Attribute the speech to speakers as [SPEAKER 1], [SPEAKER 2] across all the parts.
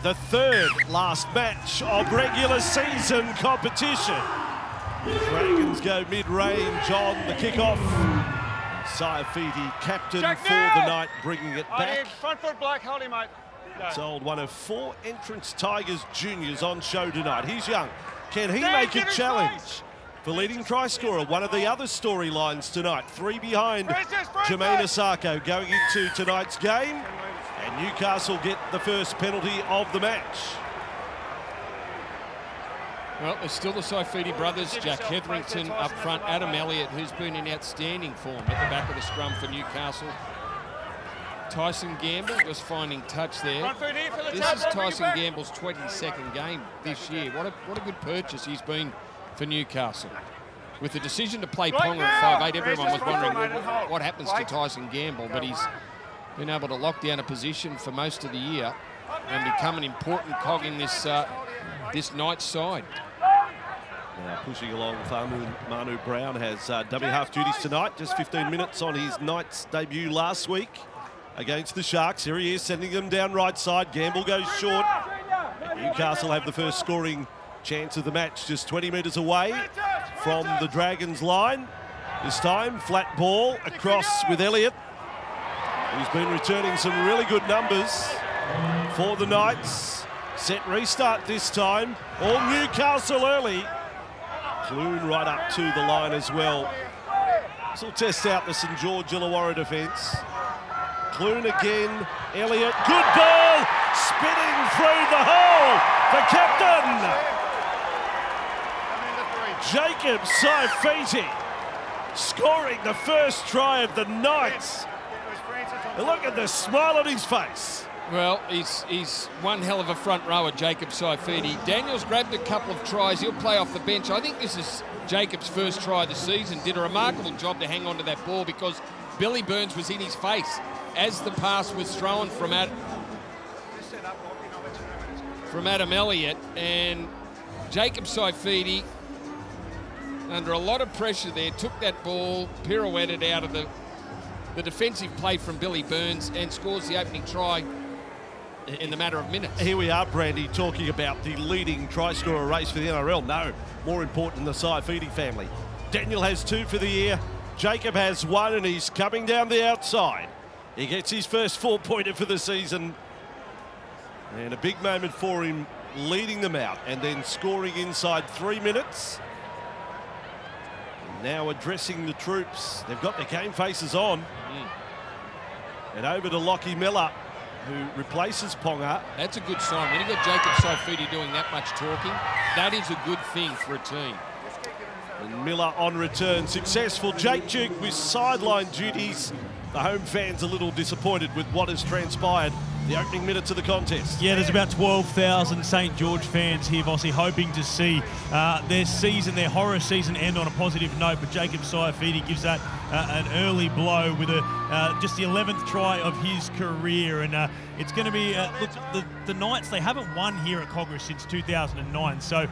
[SPEAKER 1] the third last match of regular season competition. The Dragons go mid-range on the kickoff. Saifiti, captain for the night, bringing it back.
[SPEAKER 2] Front foot black, hold him, mate.
[SPEAKER 1] It's old one of 4 entrance Tigers juniors on show tonight. He's young. Can he make a challenge for leading try scorer? One of the other storylines tonight. 3 behind Jermaine Asako going into tonight's game. And Newcastle get the first penalty of the match.
[SPEAKER 3] Well, there's still the Saifiti brothers, Jack Hetherington up front, Adam Elliott, who's been in outstanding form at the back of the scrum for Newcastle. Tyson Gamble just finding touch there. This is Tyson Gamble's 22nd game this year. What a good purchase he's been for Newcastle. With the decision to play Ponga at 5'8", everyone was wondering what happens to Tyson Gamble, but he's been able to lock down a position for most of the year and become an important cog in this this Knights side.
[SPEAKER 1] Now pushing along, Manu Brown has dummy half duties tonight. Just 15 minutes on his Knights debut last week against the Sharks. Here he is, sending them down right side. Gamble goes short. And Newcastle have the first scoring chance of the match, just 20 metres away from the Dragons line. This time, flat ball across with Elliott, who's been returning some really good numbers for the Knights. Set restart this time. All Newcastle early. Clune right up to the line as well. This will test out the St George Illawarra defence. Clune again. Elliott, good ball! Spinning through the hole for captain! Jacob Saifiti scoring the first try of the Knights. And look at the smile on his face.
[SPEAKER 3] Well, he's one hell of a front rower, Jacob Saifiti. Daniel's grabbed a couple of tries. He'll play off the bench. I think this is Jacob's first try of the season. Did a remarkable job to hang on to that ball because Billy Burns was in his face as the pass was thrown from Adam Elliott. And Jacob Saifiti, under a lot of pressure there, took that ball, pirouetted out of the defensive play from Billy Burns and scores the opening try in the matter of minutes.
[SPEAKER 1] Here we are, Brandy, talking about the leading try scorer race for the NRL. No, more important than the Saifiti family. Daniel has 2 for the year. Jacob has 1, and he's coming down the outside. He gets his first 4-pointer for the season. And a big moment for him, leading them out and then scoring inside 3 minutes. And now addressing the troops. They've got their game faces on. And over to Lockie Miller, who replaces Ponga.
[SPEAKER 3] That's a good sign. When you got Jacob Saifiti doing that much talking, that is a good thing for a team.
[SPEAKER 1] And Miller on return, successful. Jake Duke with sideline duties. The home fans a little disappointed with what has transpired the opening minutes of the contest.
[SPEAKER 4] Yeah, there's about 12,000 St George fans here, Vossi, hoping to see their horror season end on a positive note, but Jacob Saifiti gives that an early blow with just the 11th try of his career. And it's going to be, look, the Knights, they haven't won here at Congress since 2009, so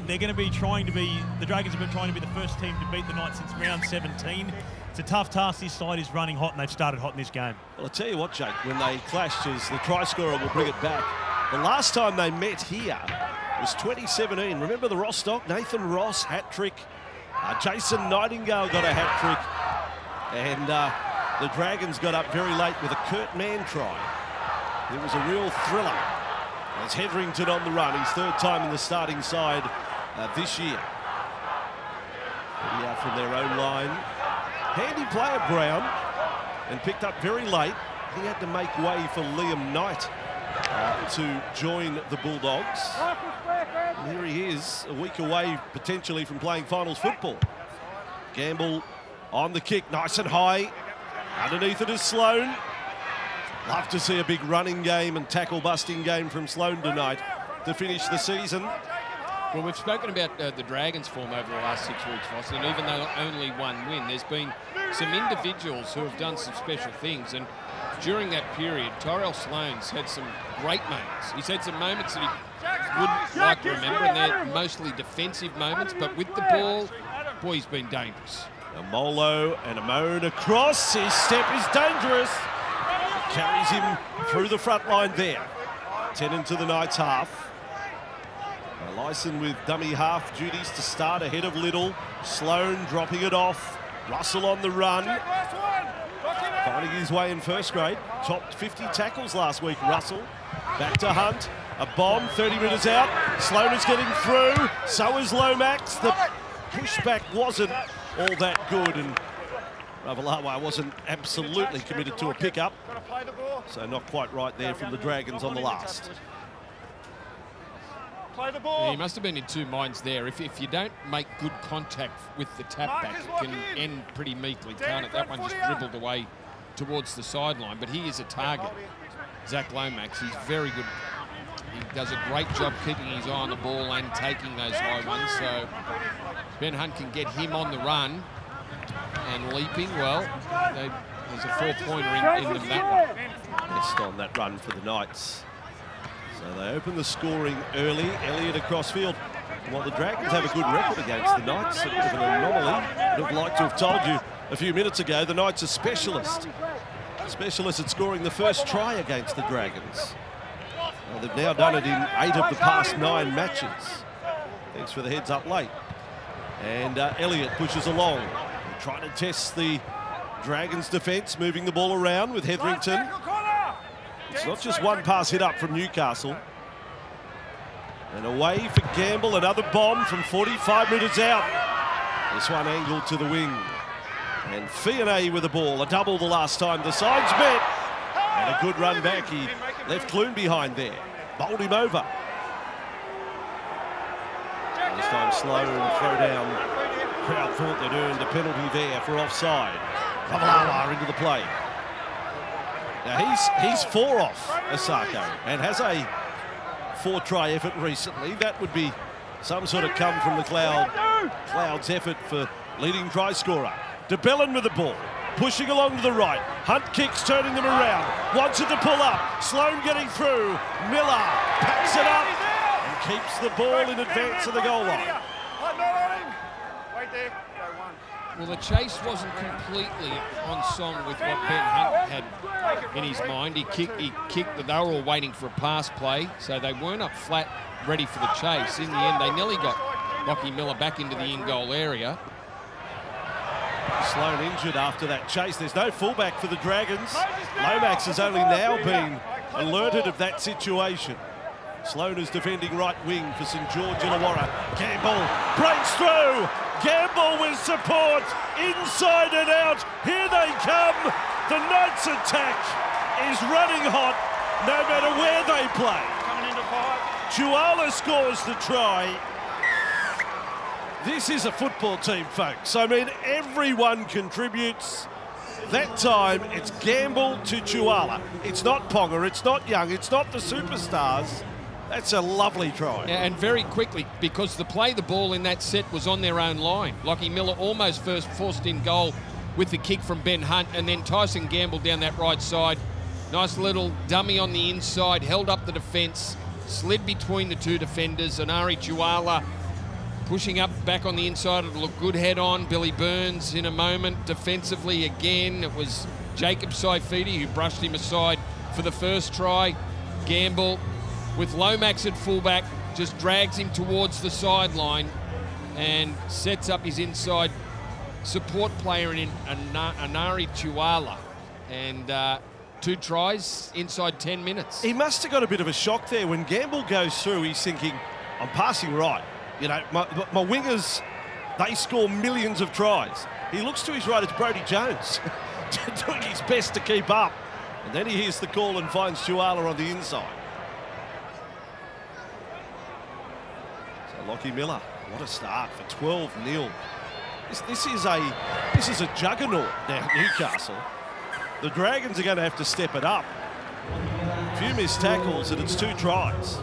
[SPEAKER 4] they're going to be the Dragons have been trying to be the first team to beat the Knights since round 17. It's a tough task. This side is running hot, and they've started hot in this game.
[SPEAKER 1] Well, I'll tell you what, Jake, when they clashed, as the try scorer will bring it back, the last time they met here was 2017. Remember the Rostock? Nathan Ross, hat-trick. Jason Nightingale got a hat-trick. And the Dragons got up very late with a Kurt Mann try. It was a real thriller. As Hetherington on the run, his 3rd time in the starting side this year. Out from their own line. Handy player, Brown, and picked up very late. He had to make way for Liam Knight to join the Bulldogs. And here he is, a week away potentially from playing finals football. Gamble on the kick, nice and high. Underneath it is Sloan. Love to see a big running game and tackle-busting game from Sloan tonight to finish the season.
[SPEAKER 3] Well, we've spoken about the Dragons' form over the last 6 weeks, Foss, and even though only 1 win, there's been some individuals who have done some special things. And during that period, Tyrell Sloan's had some great moments. He's had some moments that he wouldn't like to remember, and they're mostly defensive moments, but with the ball, boy, he's been dangerous.
[SPEAKER 1] A Molo and a Moan across. His step is dangerous. It carries him through the front line there. 10 into the Knights half. Lyson with dummy half duties to start ahead of Little. Sloan dropping it off. Russell on the run. Finding his way in first grade. Topped 50 tackles last week, Russell. Back to Hunt. A bomb, 30 metres out. Sloan is getting through. So is Lomax. The pushback wasn't all that good, and Ravalawa wasn't absolutely committed to a pickup. So not quite right there from the Dragons on the last.
[SPEAKER 3] Yeah, he must have been in two minds there. If you don't make good contact with the tap back, it can end pretty meekly, can't it? That one just dribbled away towards the sideline, but he is a target. Zach Lomax, he's very good. He does a great job keeping his eye on the ball and taking those high ones. So Ben Hunt can get him on the run and leaping. Well, there's a 4-pointer in them, that one.
[SPEAKER 1] Missed on that run for the Knights. So they open the scoring early. Elliott across field. While the Dragons have a good record against the Knights, a bit of an anomaly. I'd have liked to have told you a few minutes ago the Knights are specialists. Specialists at scoring the first try against the Dragons. Well, they've now done it in 8 of the past 9 matches. Thanks for the heads up late. And Elliott pushes along. They're trying to test the Dragons' defence, moving the ball around with Hetherington. It's not just one pass hit up from Newcastle. And away for Gamble, another bomb from 45 metres out. This one angled to the wing. And Fionney with the ball, a double the last time the sides met. And a good run back, he left Clune behind there. Bowled him over. This time Sloan throw down. Crowd thought they'd earned a penalty there for offside. Ravalawa into the play. Now he's 4 off Osako and has a 4-try effort recently. That would be some sort of come from the Clouds' effort for leading try scorer. De Bellin with the ball, pushing along to the right. Hunt kicks, turning them around. Wants it to pull up. Sloan getting through. Miller packs it up and keeps the ball in advance of the goal line.
[SPEAKER 3] Well, the chase wasn't completely on song with what Ben Hunt had in his mind. He kicked. They were all waiting for a pass play, so they weren't up flat, ready for the chase. In the end, they nearly got Lockie Miller back into the in-goal area.
[SPEAKER 1] Sloan injured after that chase. There's no fullback for the Dragons. Lomax has only now been alerted of that situation. Sloan is defending right wing for St George Illawarra. Gamble breaks through. Gamble with support. Inside and out. Here they come. The Knights attack is running hot no matter where they play. Chuala scores the try. This is a football team, folks. I mean, everyone contributes. That time, it's Gamble to Chuala. It's not Ponga, it's not Young, it's not the superstars. That's a lovely try.
[SPEAKER 3] And very quickly, because the ball in that set was on their own line. Lockie Miller almost first forced in goal with the kick from Ben Hunt, and then Tyson Gamble down that right side. Nice little dummy on the inside, held up the defence, slid between the two defenders. Anari Chuala pushing up back on the inside. It'll look good head on. Billy Burns in a moment. Defensively again, it was Jacob Saifidi who brushed him aside for the first try. Gamble with Lomax at fullback just drags him towards the sideline and sets up his inside support player in Anari Chuala. And 2 tries inside 10 minutes.
[SPEAKER 1] He must have got a bit of a shock there. When Gamble goes through, he's thinking, I'm passing right. You know, my wingers, they score millions of tries. He looks to his right, it's Brodie Jones doing his best to keep up. And then he hears the call and finds Chuala on the inside. So Lockie Miller, what a start for 12-0. This is a juggernaut now, Newcastle. The Dragons are going to have to step it up. A few missed tackles and it's 2 tries.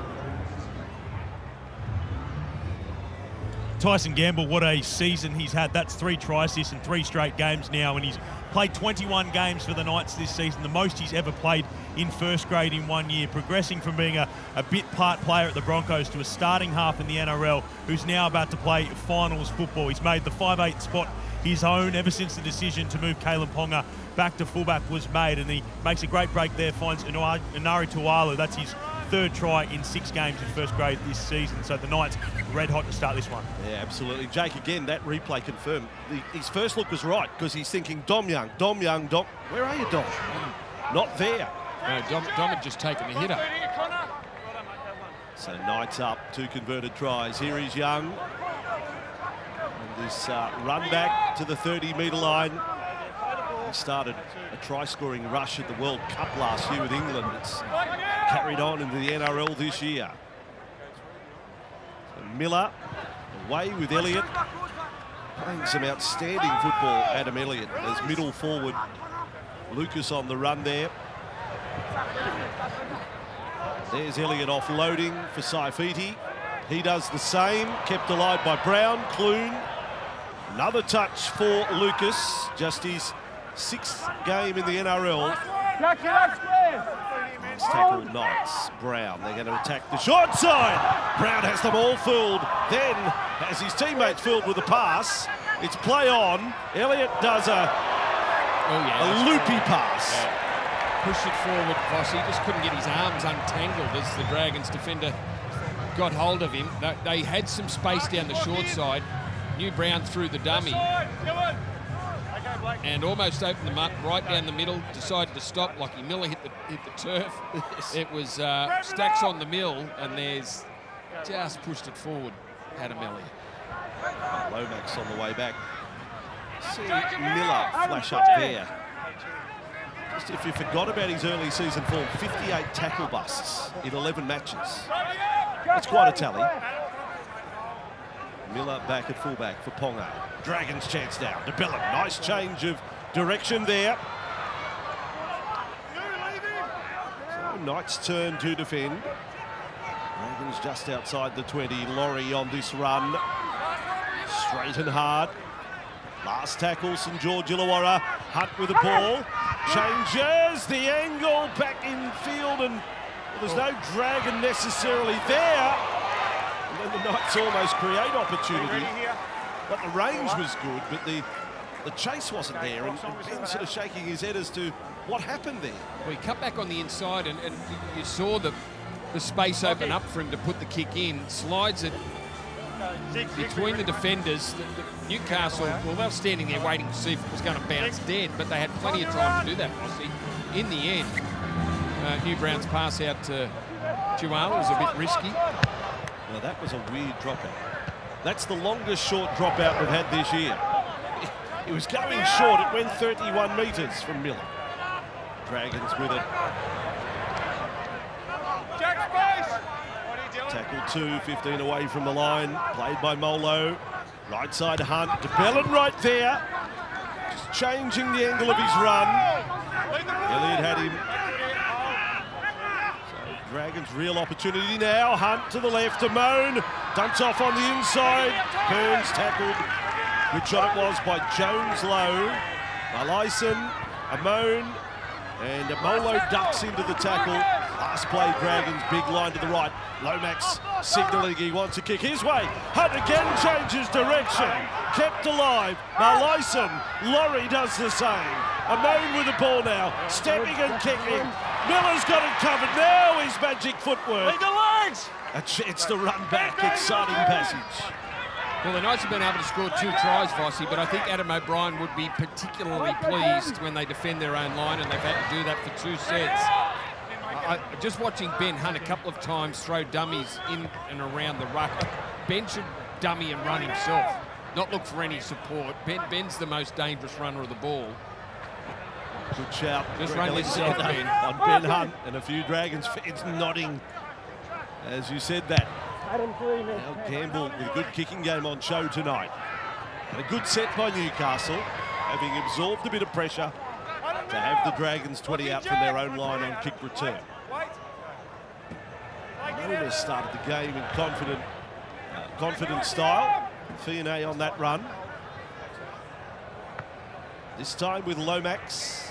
[SPEAKER 4] Tyson Gamble, what a season he's had. That's 3 try assists in 3 straight games now, and he's played 21 games for the Knights this season, the most he's ever played in first grade in 1 year, progressing from being a bit part player at the Broncos to a starting half in the NRL, who's now about to play finals football. He's made the 5'8" spot his own ever since the decision to move Kalen Ponga back to fullback was made, and he makes a great break there, finds Inari Tualu. That's his third try in 6 games in first grade this season. So the Knights red hot to start this one.
[SPEAKER 1] Yeah, absolutely. Jake, again, that replay confirmed. His first look was right because he's thinking, Dom Young. Where are you, Dom? Not there.
[SPEAKER 3] No, Dom had just taken the hitter.
[SPEAKER 1] So Knights up, 2 converted tries. Here is Young. And this run back to the 30-metre line. He started a try-scoring rush at the World Cup last year with England. It's carried on into the NRL this year. So Miller away with Elliott. Playing some outstanding football, Adam Elliott, as middle forward. Lucas on the run there. There's Elliott offloading for Saifiti. He does the same, kept alive by Brown. Clune, another touch for Lucas, just his 6th game in the NRL. Nice tackle, Knights. Brown, they're going to attack the short side. Brown has them all fooled. Then, as his teammates fooled with a pass, it's play on. Elliott does a loopy pass.
[SPEAKER 3] Yeah. Pushed it forward, Vossi. Just couldn't get his arms untangled as the Dragons defender got hold of him. They had some space down the short side. Knew Brown threw the dummy and almost opened them up right down the middle. Decided to stop. Lockie Miller hit the turf. It was Stacks on the mill, and there's just pushed it forward. Adam Elliott.
[SPEAKER 1] Lomax on the way back. See Miller flash up there. Just if you forgot about his early season form, 58 tackle busts in 11 matches. That's quite a tally. Miller back at fullback for Ponga. Dragons chance now. DeBellin, nice change of direction there. So Knights turn to defend. Dragons just outside the 20. Laurie on this run. Straight and hard. Last tackle, St George Illawarra. Hunt with the ball. Changes the angle back in field, and there's no Dragon necessarily there. And then the Knights almost create opportunity. But the range was good, but the chase wasn't there. And Ben sort of shaking his head as to what happened there.
[SPEAKER 3] Well, he cut back on the inside, and you saw the space open up for him to put the kick in. Slides it between the defenders. The Newcastle, well, they were standing there waiting to see if it was going to bounce dead, but they had plenty of time to do that. See, in the end, New Brown's pass out to Chihuahua was a bit risky.
[SPEAKER 1] Well, that was a weird dropout. That's the longest short dropout we've had this year. It was going short. It went 31 metres from Miller. Dragons with it. Tackle 2, 15 away from the line. Played by Molo. Right side Hunt. DeBellin right there. Just changing the angle of his run. Elliott had him. So Dragons real opportunity now. Hunt to the left. Amone dumps off on the inside. Burns tackled. Good shot it was by Jones Lowe. Lyson, Amone, and Molo ducks into the tackle. Last play, Dragons, big line to the right. Lomax signalling he wants a kick his way. Hunt again changes direction. Kept alive. Lyson, Laurie does the same. Amone with the ball now, stepping and kicking. Miller's got it covered now, his magic footwork. A chance to run back, exciting passage.
[SPEAKER 3] Well, the Knights have been able to score 2 tries, Vossi, but I think Adam O'Brien would be particularly pleased when they defend their own line, and they've had to do that for 2 sets. Just watching Ben Hunt a couple of times throw dummies in and around the ruck. Ben should dummy and run himself, not look for any support. Ben's the most dangerous runner of the ball.
[SPEAKER 1] Good shout.
[SPEAKER 3] Just run yourself, Ben.
[SPEAKER 1] On Ben Hunt, and a few Dragons fans nodding as you said that. Now Campbell with a good kicking game on show tonight. And a good set by Newcastle, having absorbed a bit of pressure to have the Dragons 20 out from their own line on kick return. Mona started the game in confident style. Fionney on that run. This time with Lomax.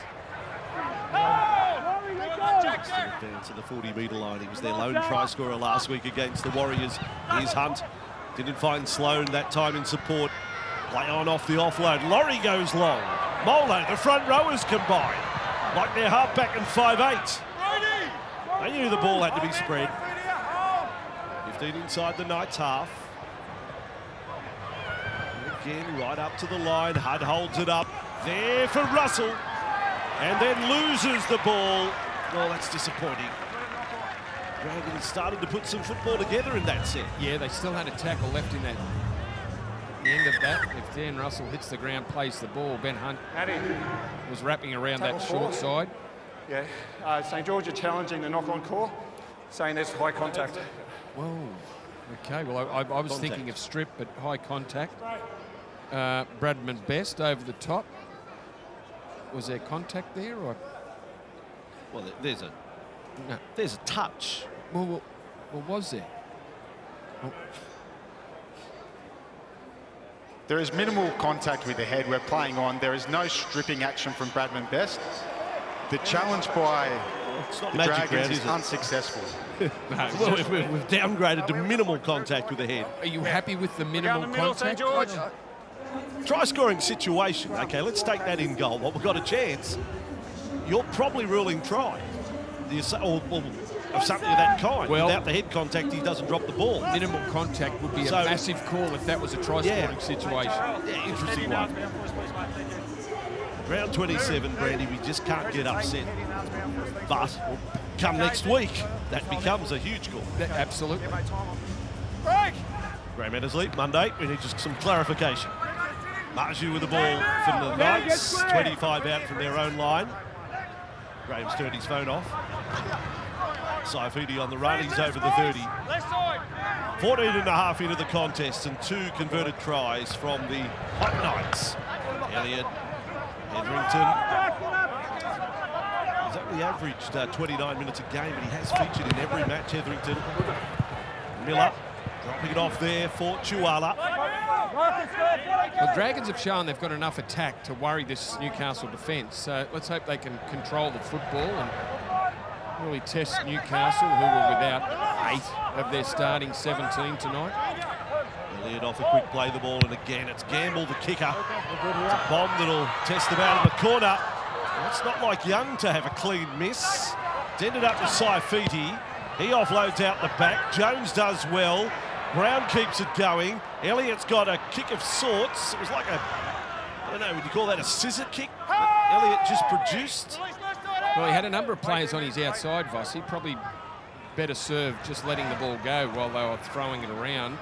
[SPEAKER 1] Advance to the 40-metre line. He was their lone try scorer last week against the Warriors. Here's Hunt. Didn't find Sloan that time in support. Play on off the offload. Laurie goes long. Molo, the front rowers combine. Like their halfback and 5'8". They They knew the ball had to be spread. 15 inside the Knights half. Again, right up to the line. Hudd holds it up. There for Russell. And then loses the ball. Well, that's disappointing. Dragons started to put some football together in that set.
[SPEAKER 3] Yeah, they still had a tackle left in that. At the end of that, if Dan Russell hits the ground, plays the ball, Ben Hunt was wrapping around that short side.
[SPEAKER 2] Yeah, St George are challenging the knock-on call, saying there's high contact.
[SPEAKER 3] Whoa. Okay, well, I was thinking of strip, but high contact. Bradman Best over the top. Was there contact there, or?
[SPEAKER 1] Well, there's a touch.
[SPEAKER 3] Well, was there?
[SPEAKER 5] There is minimal contact with the head. We're playing on. There is no stripping action from Bradman Best. The challenge by the Dragons is unsuccessable.
[SPEAKER 1] Well, we've downgraded to minimal contact with the head.
[SPEAKER 3] Are you happy with the minimal contact?
[SPEAKER 1] Try scoring situation. Okay, let's take that in goal. Well, we've got a chance. You're probably ruling try. Or of something of that kind.
[SPEAKER 3] Well,
[SPEAKER 1] without the head contact, he doesn't drop the ball.
[SPEAKER 3] Minimal contact would be a massive call if that was a try-scoring situation.
[SPEAKER 1] Yeah, interesting one. Round 27, Brandy, we just can't get upset. But come next week, that becomes a huge call.
[SPEAKER 3] Absolutely.
[SPEAKER 1] Graham Annesley, Monday, we need just some clarification. Marju with the ball from the Knights, 25 out from their own line. Graham's turned his phone off. Saifidi on the run, he's over the 30. 14 and a half into the contest and 2 converted tries from the Hot Knights. Elliott, Hetherington. He's only averaged 29 minutes a game, but he has featured in every match, Hetherington. Miller dropping it off there for Tuala.
[SPEAKER 3] Well, Dragons have shown they've got enough attack to worry this Newcastle defence. So let's hope they can control the football and really test Newcastle, who were without 8 of their starting 17 tonight.
[SPEAKER 1] Elliott off a quick play the ball, and again it's Gamble, the kicker. It's a bomb that'll test them out in the corner. Well, it's not like Young to have a clean miss. It's ended up with Saifidi. He offloads out the back. Jones does well. Brown keeps it going. Elliott's got a kick of sorts. It was like I don't know, would you call that a scissor kick that Elliott just produced?
[SPEAKER 3] Well, he had a number of players on his outside, Voss. He probably better served just letting the ball go while they were throwing it around.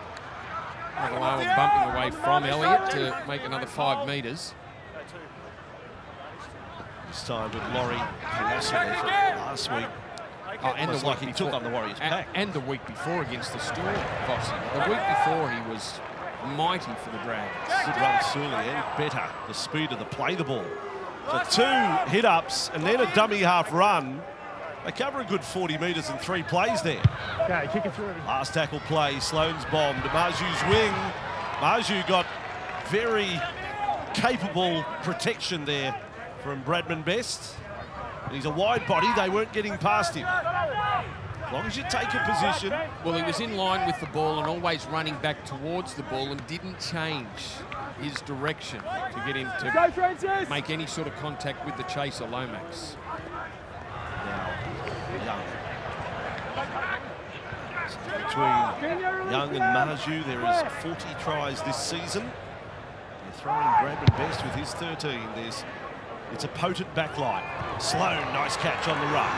[SPEAKER 3] They were bumping away from Elliott to make another 5 metres.
[SPEAKER 1] This time with Laurie last week.
[SPEAKER 3] And
[SPEAKER 1] it's like he took on the Warriors back.
[SPEAKER 3] And the week before against the Storm, Vossy. The week before he was mighty for the Dragons.
[SPEAKER 1] Good run, Sully, and better. The speed of the play the ball. So 2 hit-ups and then a dummy half run. They cover a good 40 metres in 3 plays there.
[SPEAKER 2] Okay, kick it through.
[SPEAKER 1] Last tackle play, Sloane's bombed. Marju's wing. Marju got very capable protection there from Bradman Best. He's a wide body, they weren't getting past him. As long as you take a position.
[SPEAKER 3] Well, he was in line with the ball and always running back towards the ball and didn't change his direction to get him to make any sort of contact with the chaser, Lomax.
[SPEAKER 1] Young. Between Young and Marju, there is 40 tries this season. They're throwing Bradman Best with his 13. It's a potent back line. Sloane, nice catch on the run.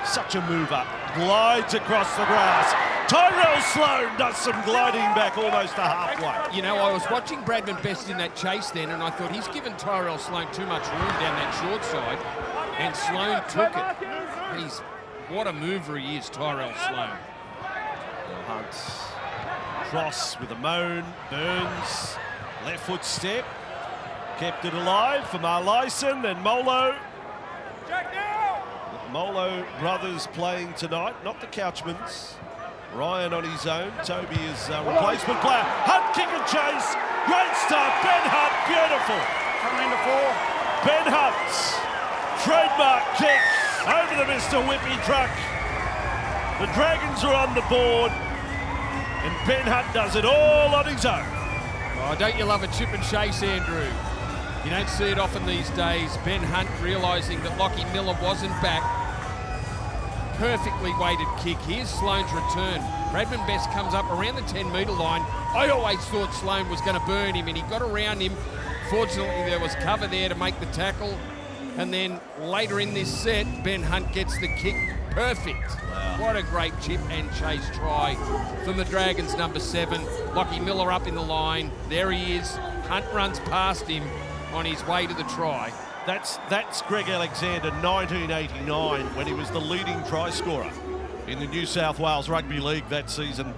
[SPEAKER 1] Such a mover. Glides across the grass. Tyrell Sloane does some gliding back almost to halfway.
[SPEAKER 3] You know, I was watching Bradman Best in that chase then, and I thought he's given Tyrell Sloane too much room down that short side, and Sloane took it. What a mover he is, Tyrell Sloane.
[SPEAKER 1] Hunt. Cross with a moan. Burns. Left foot step. Kept it alive for Marlyson and Molo. The Molo brothers playing tonight, not the Couchmans. Ryan on his own. Toby is a replacement player. Hunt, kick and chase. Great stuff. Ben Hunt, beautiful.
[SPEAKER 2] Coming into 4.
[SPEAKER 1] Ben Hunt's trademark kick over the Mr. Whippy truck. The Dragons are on the board, and Ben Hunt does it all on his own.
[SPEAKER 3] Oh, don't you love a chip and chase, Andrew? You don't see it often these days. Ben Hunt realising that Lockie Miller wasn't back. perfectly weighted kick. Here's Sloane's return. Bradman Best comes up around the 10-metre line. I always thought Sloane was going to burn him, and he got around him. Fortunately, there was cover there to make the tackle. And then later in this set, Ben Hunt gets the kick. Perfect. Wow. What a great chip and chase try from the Dragons, number 7. Lockie Miller up in the line. There he is. Hunt runs past him on his way to the try.
[SPEAKER 1] That's Greg Alexander, 1989, when he was the leading try scorer in the New South Wales Rugby League that season.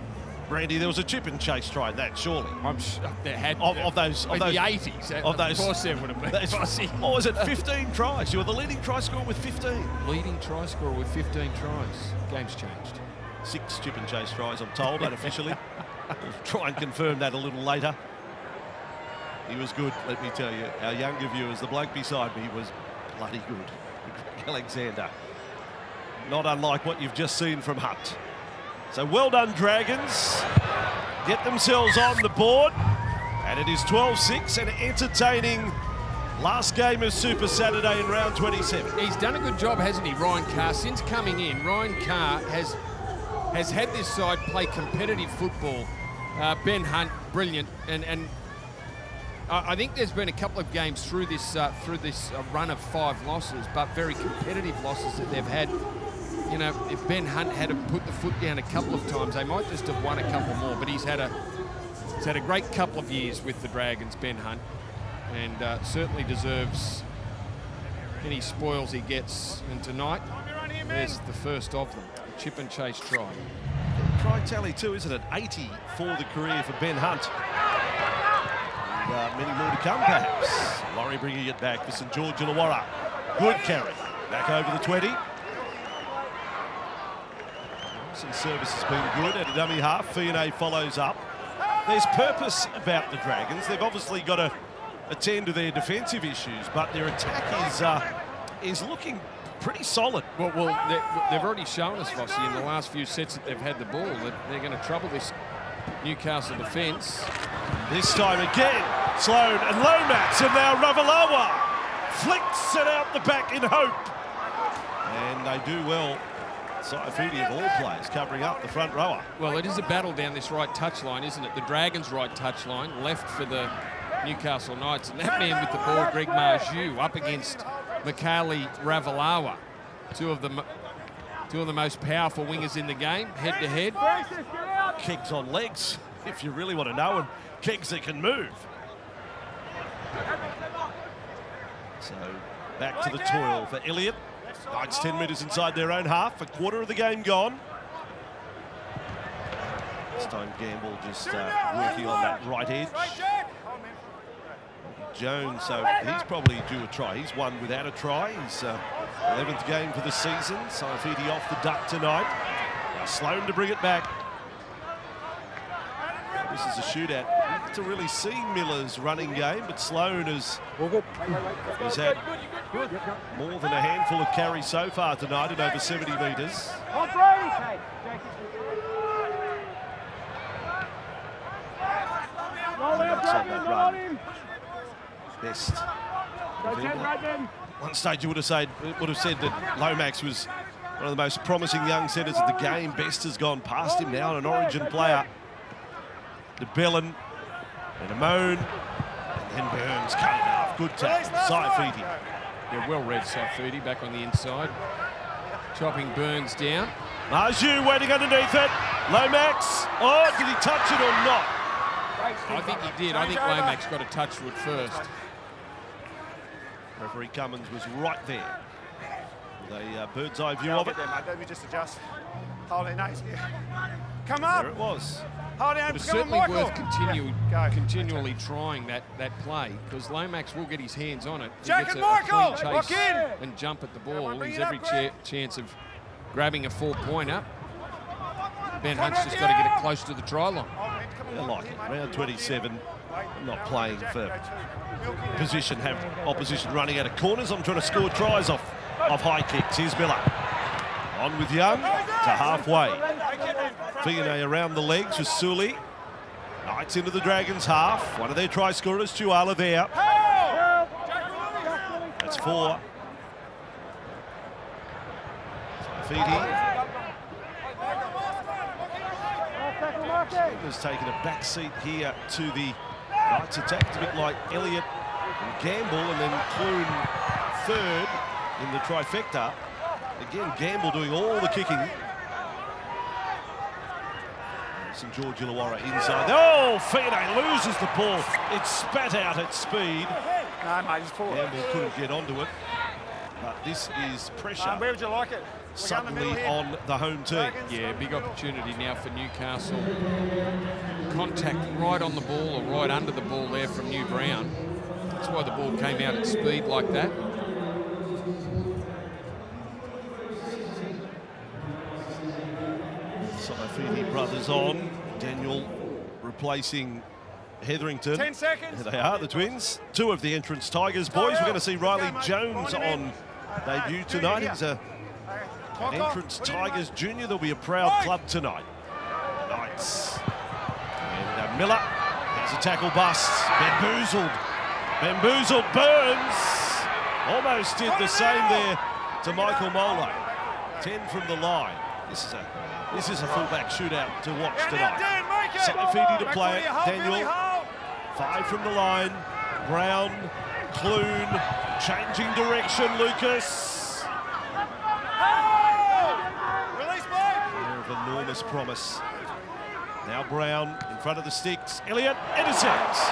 [SPEAKER 1] Brandy, there was a chip and chase try in that, surely.
[SPEAKER 3] I'm sure there had
[SPEAKER 1] of those
[SPEAKER 3] in the 80s. Of course there would have been.
[SPEAKER 1] What was it? 15 tries. You were the leading try scorer with 15.
[SPEAKER 3] Leading try scorer with 15 tries. Game's changed.
[SPEAKER 1] 6 chip and chase tries, I'm told, unofficially. We'll try and confirm that a little later. He was good, let me tell you. Our younger viewers, the bloke beside me was bloody good. Greg Alexander. Not unlike what you've just seen from Hunt. So well done, Dragons. Get themselves on the board. And it is 12-6, an entertaining last game of Super Saturday in round 27.
[SPEAKER 3] He's done a good job, hasn't he, Ryan Carr? Since coming in, Ryan Carr has had this side play competitive football. Ben Hunt, brilliant. And I think there's been a couple of games through this run of 5 losses, but very competitive losses that they've had. You know, if Ben Hunt had to put the foot down a couple of times, they might just have won a couple more. But he's had a great couple of years with the Dragons, Ben Hunt, and certainly deserves any spoils he gets. And tonight, there's the first of them, a chip and chase try.
[SPEAKER 1] Try tally too, isn't it? 80 for the career for Ben Hunt. And many more to come, perhaps. Laurie bringing it back for St George Illawarra. Good carry. Back over the 20. And service has been good at a dummy half. Fiona follows up. There's purpose about the Dragons. They've obviously got to attend to their defensive issues, but their attack is looking pretty solid.
[SPEAKER 3] Well, they've already shown us, Vossi, in the last few sets that they've had the ball, that they're going to trouble this Newcastle defence.
[SPEAKER 1] This time again, Sloane and Lomax, and now Ravalawa flicks it out the back in hope. And they do well. Saifidi of all players covering up the front rower.
[SPEAKER 3] Well, it is a battle down this right touchline, isn't it? The Dragons' right touchline, left for the Newcastle Knights. And that man with the ball, Greg Marju, up against Mikhaili Ravalawa. Two of the most powerful wingers in the game, head to head.
[SPEAKER 1] Kegs on legs, if you really want to know, and kegs that can move. So back to the toil for Elliott. Knights 10 metres inside their own half, a quarter of the game gone. This time Gamble just working on that right edge. Jones, so he's probably due a try. He's won without a try. His 11th game for the season. Saifidi off the duck tonight. Now Sloane to bring it back. This is a shootout. We have to really see Miller's running game, but Sloane has had more than a handful of carries so far tonight at over 70 metres. Best. One stage you would have said that Lomax was one of the most promising young centres of the game. Best has gone past him now, an Origin player. De Bellin and a moan, and then Burns cut it off. Good tackle, Saifidi.
[SPEAKER 3] Yeah, well read Saifidi back on the inside. Chopping Burns down.
[SPEAKER 1] Marju waiting underneath it. Lomax, oh, did he touch it or not?
[SPEAKER 3] I think he did. I think Lomax got a touch to it first.
[SPEAKER 1] Referee Cummins was right there with a bird's eye view of it.
[SPEAKER 2] There, mate. Let me just adjust. Hold it, nice. Come up.
[SPEAKER 1] There it was.
[SPEAKER 2] Hold it,
[SPEAKER 3] it's certainly worth continually trying that play, because Lomax will get his hands on it. He gets a clean chase and jump at the ball. He's every chance of grabbing a 4-pointer. Ben Hunt's just got to get it close to the try line.
[SPEAKER 1] I like it. Round 27. I'm not playing for position, have opposition running out of corners. I'm trying to score tries off high kicks. Here's Miller. On with Young to halfway. Fiona around the legs with Sully. Knights into the Dragons' half. One of their try scorers, Tuala there. That's 4. Saifidi Has taken a back seat here to the Knights attack. It's a bit like Elliott and Gamble, and then Clune third in the trifecta. Again, Gamble doing all the kicking. St George Illawarra inside. Oh, Fine loses the ball. It's spat out at speed.
[SPEAKER 2] No, mate, he's forward.
[SPEAKER 1] Gamble couldn't get onto it. But this is pressure.
[SPEAKER 2] Where would you like it?
[SPEAKER 1] Suddenly on the home team.
[SPEAKER 3] Yeah, big opportunity now for Newcastle. Contact right on the ball or right under the ball there from New Brown. That's why the ball came out at speed like that.
[SPEAKER 1] Saifidi brothers on. Daniel replacing Hetherington.
[SPEAKER 2] 10 seconds.
[SPEAKER 1] Here they are, the twins. Two of the entrance Tigers boys. We're going to see Riley Jones on debut tonight. He's an entrance Tigers junior. There'll be a proud club tonight. Knights. And Miller. There's a tackle bust. Bamboozled. Burns. Almost did the same there to Michael Molo. 10 from the line. This is a fullback shootout to watch tonight. Saifidi to play it. Daniel. 5 from the line. Brown. Clune. Changing direction. Lucas. Pair of enormous promise. Now Brown in front of the sticks. Elliott intercepts.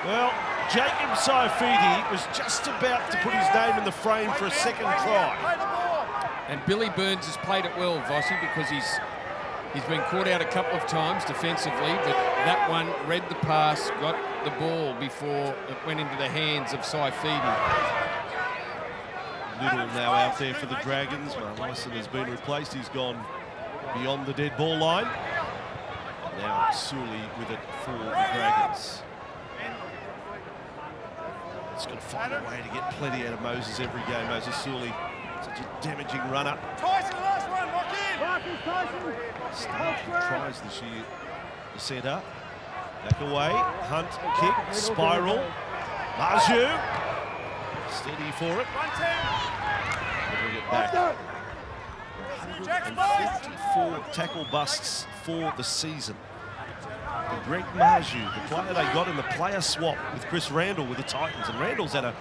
[SPEAKER 1] Well, Jacob Saifidi was just about to put his name in the frame for a second try.
[SPEAKER 3] And Billy Burns has played it well, Vossi, because he's been caught out a couple of times defensively, but that one read the pass, got the ball before it went into the hands of Saifidi.
[SPEAKER 1] Little now out there for the Dragons. Lyson has been replaced. He's gone beyond the dead ball line. Now Sully with it for the Dragons. It's going to find a way to get plenty out of Moses every game. Moses Sully, such a damaging runner.
[SPEAKER 2] Tyson, last one, lock in.
[SPEAKER 1] Stark tries this year. The centre. Back away. Hunt, kick, spiral. Marju. Steady for it. Bring it back. 154 tackle busts for the season. And Greg Marju, the player they got in the player swap with Chris Randall with the Titans. And Randall's had a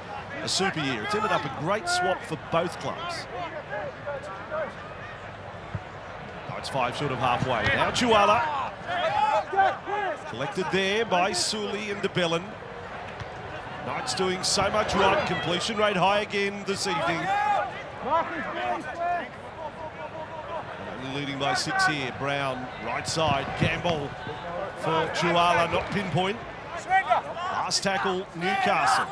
[SPEAKER 1] super year. It's ended up a great swap for both clubs. Oh, it's 5 short of halfway. Now Chuala. Collected there by Sully and DeBellin. Knights doing so much right. Completion rate high again this evening. Only leading by 6 here. Brown, right side. Gamble for Chuala, not pinpoint. Last tackle, Newcastle.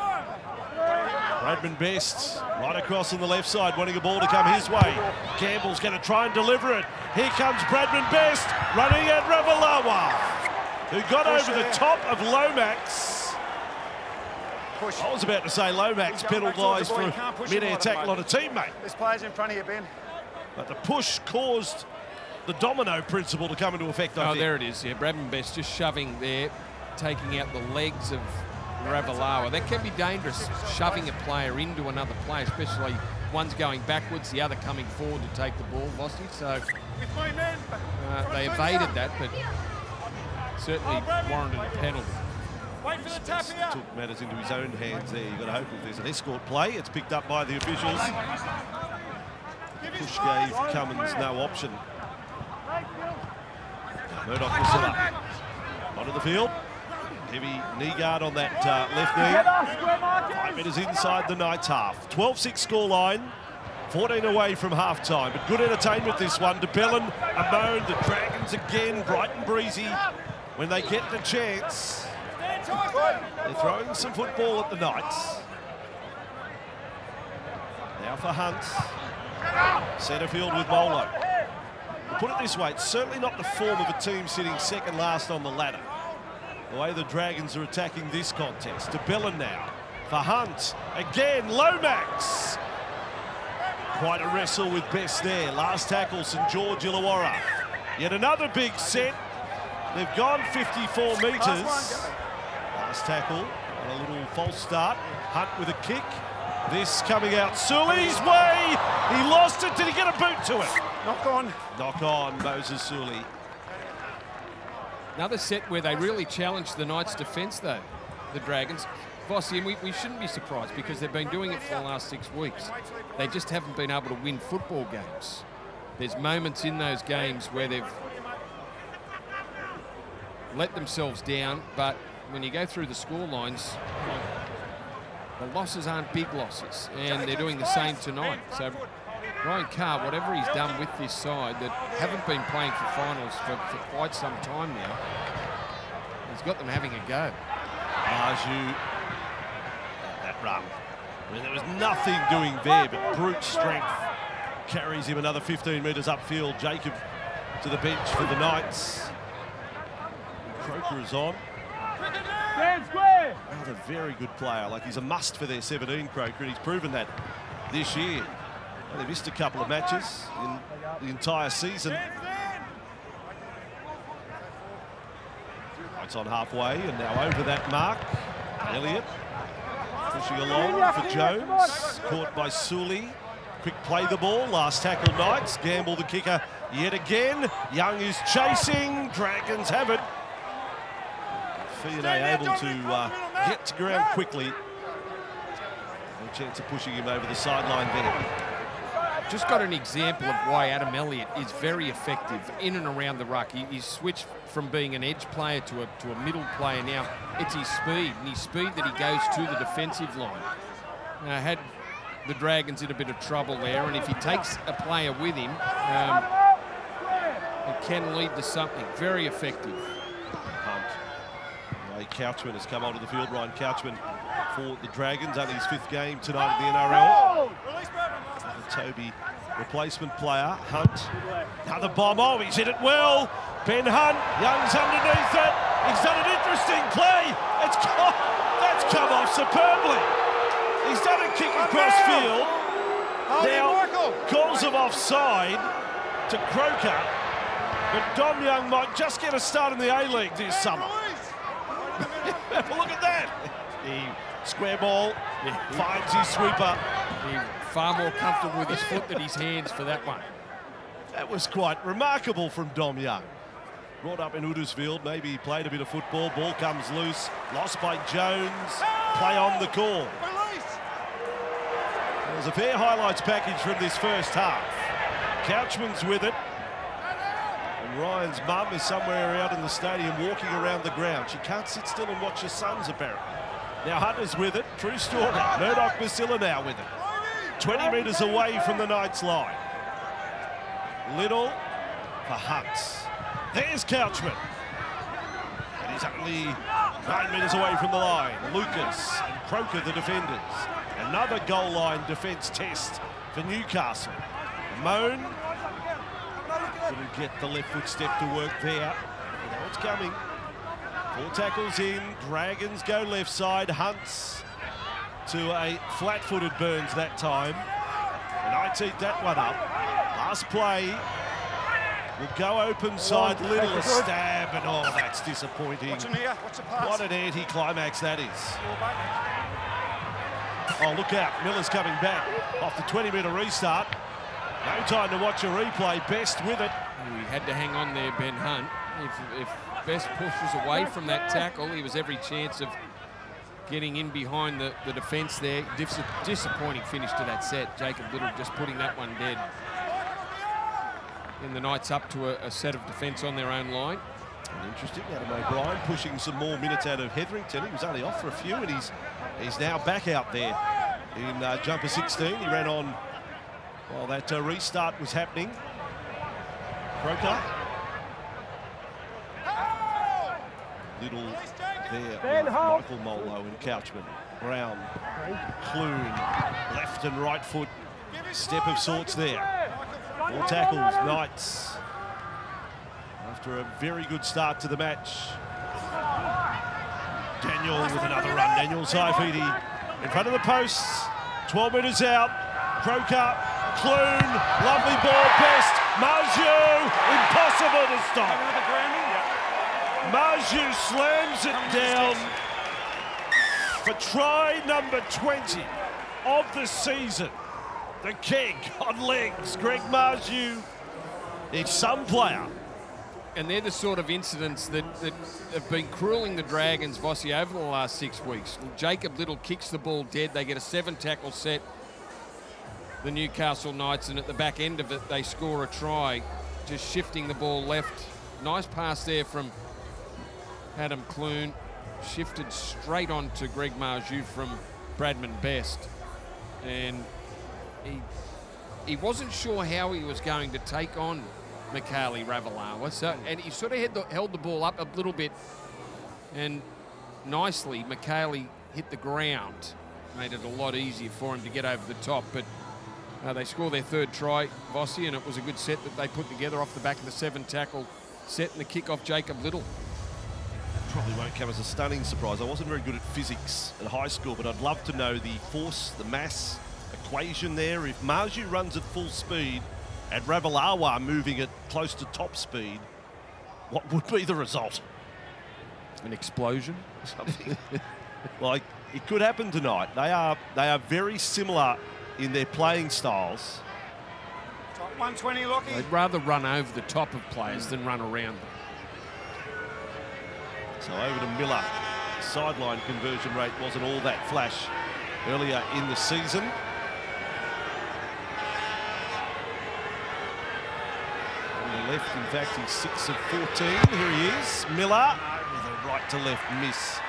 [SPEAKER 1] Bradman Best right across on the left side, wanting a ball to come his way. Gamble's going to try and deliver it. Here comes Bradman Best running at Ravalawa, who got over the top of Lomax. I was about to say Lomax penalised for a mid-air tackle on a teammate.
[SPEAKER 2] This player's in front of you, Ben.
[SPEAKER 1] But the push caused the domino principle to come into effect, I think.
[SPEAKER 3] There it is, yeah. Bradman Best just shoving there, taking out the legs of Ravalawa. That can be dangerous, shoving a player into another player, especially one's going backwards, the other coming forward to take the ball, Vossi. So they evaded that, but certainly warranted a penalty.
[SPEAKER 2] Wait for the tap here.
[SPEAKER 1] Took matters into his own hands there. You've got to hope if there's an escort play, it's picked up by the officials. The push gave Cummins no option. Murdoch was up. Onto the field. Heavy knee guard on that left knee. 5 metres inside the Knights half. 12-6 scoreline. 14 away from half-time. But good entertainment this one. DeBellin, Amon, the Dragons again, bright and breezy when they get the chance. They're throwing some football at the Knights. Now for Hunt. Centre field with Molo. We'll put it this way, it's certainly not the form of a team sitting second last on the ladder. The way the Dragons are attacking this contest. DeBellin now for Hunt. Again, Lomax. Quite a wrestle with Best there. Last tackle, St George Illawarra. Yet another big set. They've gone 54 metres. Last tackle, and a little false start. Hunt with a kick. This coming out Sully's way. He lost it. Did he get a boot to it?
[SPEAKER 2] Knock on.
[SPEAKER 1] Knock on, Moses Sully.
[SPEAKER 3] Another set where they really challenged the Knights' defence, though, the Dragons. Vossi, and we shouldn't be surprised because they've been doing it for the last 6 weeks. They just haven't been able to win football games. There's moments in those games where they've let themselves down, but when you go through the score lines, the losses aren't big losses, and they're doing the same tonight. So Ryan Carr, whatever he's done with this side that haven't been playing for finals for quite some time now, he's got them having a go.
[SPEAKER 1] Marju, that run. I mean, there was nothing doing there, but brute strength carries him another 15 metres upfield. Jacob to the bench for the Knights. Croker is on. Another very good player. Like, he's a must for their 17, Croker, and he's proven that this year. They missed a couple of matches in the entire season. It's on halfway and now over that mark. Elliott pushing along for Jones. Caught by Sully. Quick play the ball. Last tackle Knights. Gamble the kicker yet again. Young is chasing. Dragons have it. Fiona able to get to ground quickly. No chance of pushing him over the sideline there.
[SPEAKER 3] Just got an example of why Adam Elliott is very effective in and around the ruck. He's switched from being an edge player to a middle player now. It's his speed, and his speed that he goes to the defensive line. Had the Dragons in a bit of trouble there, and if he takes a player with him, it can lead to something very effective.
[SPEAKER 1] Couchman has come onto the field. Ryan Couchman for the Dragons, only his 5th game tonight in the NRL. Toby, replacement player. Hunt, another bomb. Oh, he's hit it well. Ben Hunt, Young's underneath it. He's done an interesting play. That's come off superbly. He's done a kick across field. Now, calls him offside to Croker. But Dom Young might just get a start in the A-League this summer. Have a look at that. The square ball finds his sweeper.
[SPEAKER 3] He's far more comfortable with his foot than his hands for that one.
[SPEAKER 1] That was quite remarkable from Dom Young. Brought up in Huddersfield, maybe he played a bit of football. Ball comes loose, lost by Jones. Play on the call. There's a fair highlights package from this first half. Couchman's with it. And Ryan's mum is somewhere out in the stadium walking around the ground. She can't sit still and watch her sons, apparently. Now Hunter's with it. True story. Murdoch Basilla now with it. 20 metres away from the Knights line. Little for Hunt. There's Couchman. And he's only 9 metres away from the line. Lucas and Croker, the defenders. Another goal line defence test for Newcastle. Moan couldn't get the left foot step to work there. Now it's coming. 4 tackles in. Dragons go left side. Hunts to a flat-footed Burns that time. The Knights eat that one up. Last play will go open side. Little a stab, and oh, that's disappointing. What an anti-climax that is. Oh, look out. Miller's coming back off the 20-metre restart. No time to watch a replay. Best with it.
[SPEAKER 3] He had to hang on there, Ben Hunt. If Best pushes away from that tackle, he was every chance of getting in behind the defence there. Disappointing finish to that set. Jacob Little just putting that one dead. And the Knights up to a set of defence on their own line.
[SPEAKER 1] And interesting, Adam O'Brien pushing some more minutes out of Hetherington. He was only off for a few, and he's now back out there in jumper 16. He ran on while that restart was happening. Croker. Little there with Michael Molo and Couchman. Brown, Clune, left and right foot. Step of sorts there. 4 tackles, Knights. After a very good start to the match. Daniel with another run. Daniel Saifidi in front of the posts. 12 metres out. Croker, Clune, lovely ball, Best. Marju, impossible to stop. Marju slams it down for try number 20 of the season. The keg on legs, Greg Marju. It's some player.
[SPEAKER 3] And they're the sort of incidents that have been cruelling the Dragons, Vossi, over the last 6 weeks. Jacob Little kicks the ball dead. They get a 7-tackle set, the Newcastle Knights, and at the back end of it, they score a try, just shifting the ball left. Nice pass there from Adam Clune. Shifted straight on to Greg Marju from Bradman Best. And he wasn't sure how he was going to take on Mikaele Ravalawa, and he sort of held the ball up a little bit, and nicely Mikaele hit the ground, made it a lot easier for him to get over the top. But they score their third try, Vossi, and it was a good set that they put together off the back of the 7-tackle set and the kick off Jacob Little.
[SPEAKER 1] Probably won't come as a stunning surprise. I wasn't very good at physics at high school, but I'd love to know the force, the mass equation there. If Marju runs at full speed and Ravalawa moving at close to top speed, what would be the result?
[SPEAKER 3] An explosion?
[SPEAKER 1] Something like it could happen tonight. They are very similar in their playing styles.
[SPEAKER 2] Top 120, Lockie.
[SPEAKER 3] They'd rather run over the top of players than run around them.
[SPEAKER 1] So over to Miller. Sideline conversion rate wasn't all that flash earlier in the season. On the left, in fact, he's 6 of 14. Here he is, Miller, with a right to left miss.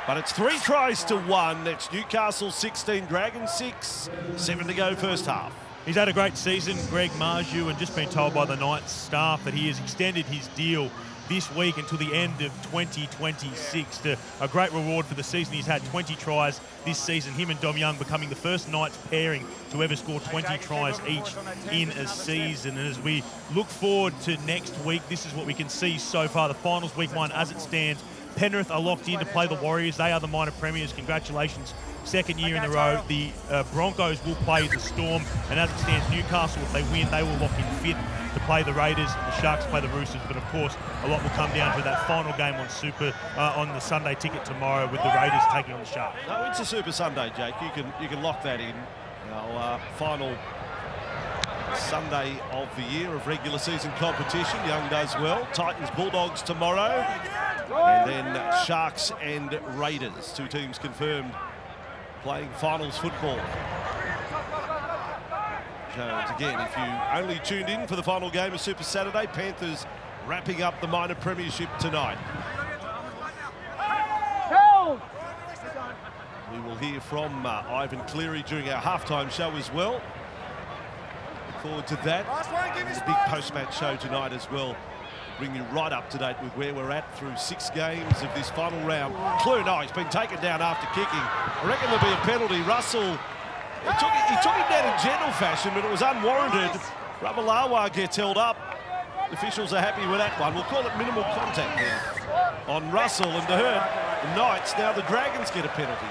[SPEAKER 1] But it's 3 tries to 1. It's Newcastle 16, Dragons 6. 7 to go first half.
[SPEAKER 4] He's had a great season, Greg Marju, and just been told by the Knights staff that he has extended his deal this week until the end of 2026 to a great reward for the season. He's had 20 tries this season, him and Dom Young becoming the first Knights pairing to ever score 20 tries each in a season. And as we look forward to next week, this is what we can see so far. The finals, week 1 as it stands. Penrith are locked in to play the Warriors. They are the minor premiers. Congratulations. Second year in a row. The Broncos will play the Storm. And as it stands, Newcastle, if they win, they will lock in 5th to play the Raiders. The Sharks play the Roosters. But of course, a lot will come down to that final game on Super on the Sunday ticket tomorrow with the Raiders taking on the Sharks.
[SPEAKER 1] No, it's a Super Sunday, Jake. You can lock that in. Our final Sunday of the year of regular season competition. Young does well. Titans Bulldogs tomorrow. And then Sharks and Raiders. 2 teams confirmed playing finals football. Jones again, if you only tuned in for the final game of Super Saturday, Panthers wrapping up the minor premiership tonight. We will hear from Ivan Cleary during our halftime show as well. Look forward to that. And the big post-match show tonight as well. Bring you right up to date with where we're at through 6 games of this final round. Clune, he's been taken down after kicking. I reckon there'll be a penalty. Russell, he took him down in gentle fashion, but it was unwarranted. Ravalawa gets held up. The officials are happy with that one. We'll call it minimal contact there on Russell, and to hurt the Knights. Now the Dragons get a penalty.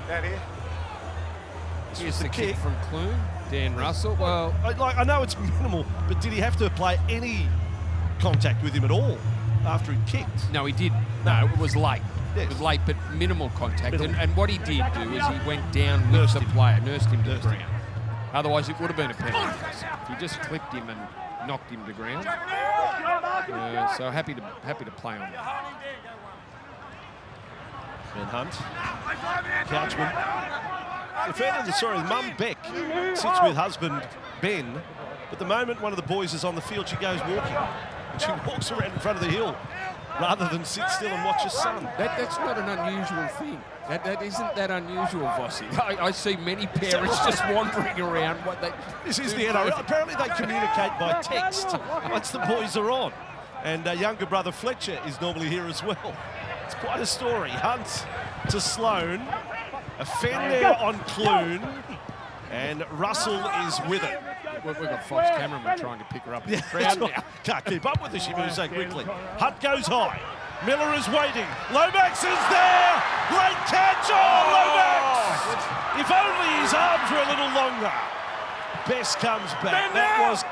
[SPEAKER 2] Out here.
[SPEAKER 3] Here's the kick from Clune. Dan Russell, well...
[SPEAKER 1] I know it's minimal, but did he have to apply any contact with him at all after he kicked?
[SPEAKER 3] No, he did. No, it was late.
[SPEAKER 1] Yes.
[SPEAKER 3] It was late, but minimal contact. And what he did do is he went down with the player, nursed him to the ground. Otherwise, it would have been a penalty. If he just clipped him and knocked him to ground. So happy to play on that.
[SPEAKER 1] Ben Hunt. Couchman. The further the story, Mum Beck sits with husband Ben. At the moment, one of the boys is on the field. She goes walking. And she walks around in front of the hill rather than sit still and watch her son.
[SPEAKER 3] That's not an unusual thing. That isn't that unusual, Vossi. I see many parents just wandering around.
[SPEAKER 1] This is the NRL. Apparently they communicate by text once the boys are on. And younger brother Fletcher is normally here as well. It's quite a story. Hunt to Sloan. A fend there on Clune, and Russell is with it.
[SPEAKER 3] We've got Fox cameraman trying to pick her up in the crowd now.
[SPEAKER 1] Can't keep up with her, she moves so quickly. Hunt goes high. Miller is waiting. Lomax is there! Great catch! Oh, Lomax! If only his arms were a little longer. Best comes back. That was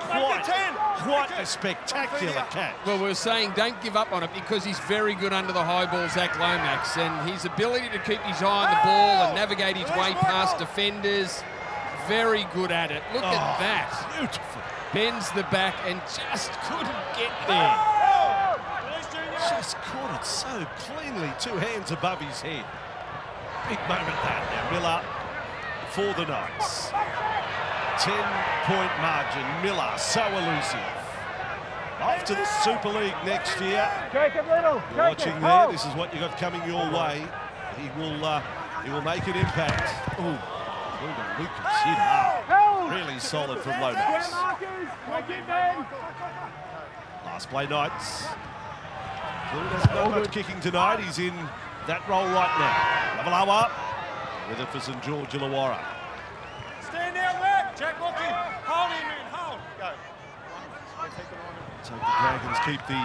[SPEAKER 1] quite a spectacular catch.
[SPEAKER 3] Well, we were saying don't give up on it because he's very good under the high ball, Zach Lomax, and his ability to keep his eye on the ball and navigate his way past defenders, very good at it. Look at that.
[SPEAKER 1] Beautiful.
[SPEAKER 3] Bends the back and just couldn't get there.
[SPEAKER 1] Just caught it so cleanly, 2 hands above his head. Big moment that now. Miller for the Knights. 10-point margin. Miller so elusive. Off to the Super League next year. You're watching there. This is what you got coming your way. He will make an impact. Ooh, Lucas hit hard. Really solid from Lomax. Last play, Knights. Blue doesn't know much kicking tonight. He's in that role right now. Illawarra with it for St George Illawarra.
[SPEAKER 2] Stand out back. Jack, look in. Hold him, man. Hold. Go.
[SPEAKER 1] So the Dragons keep the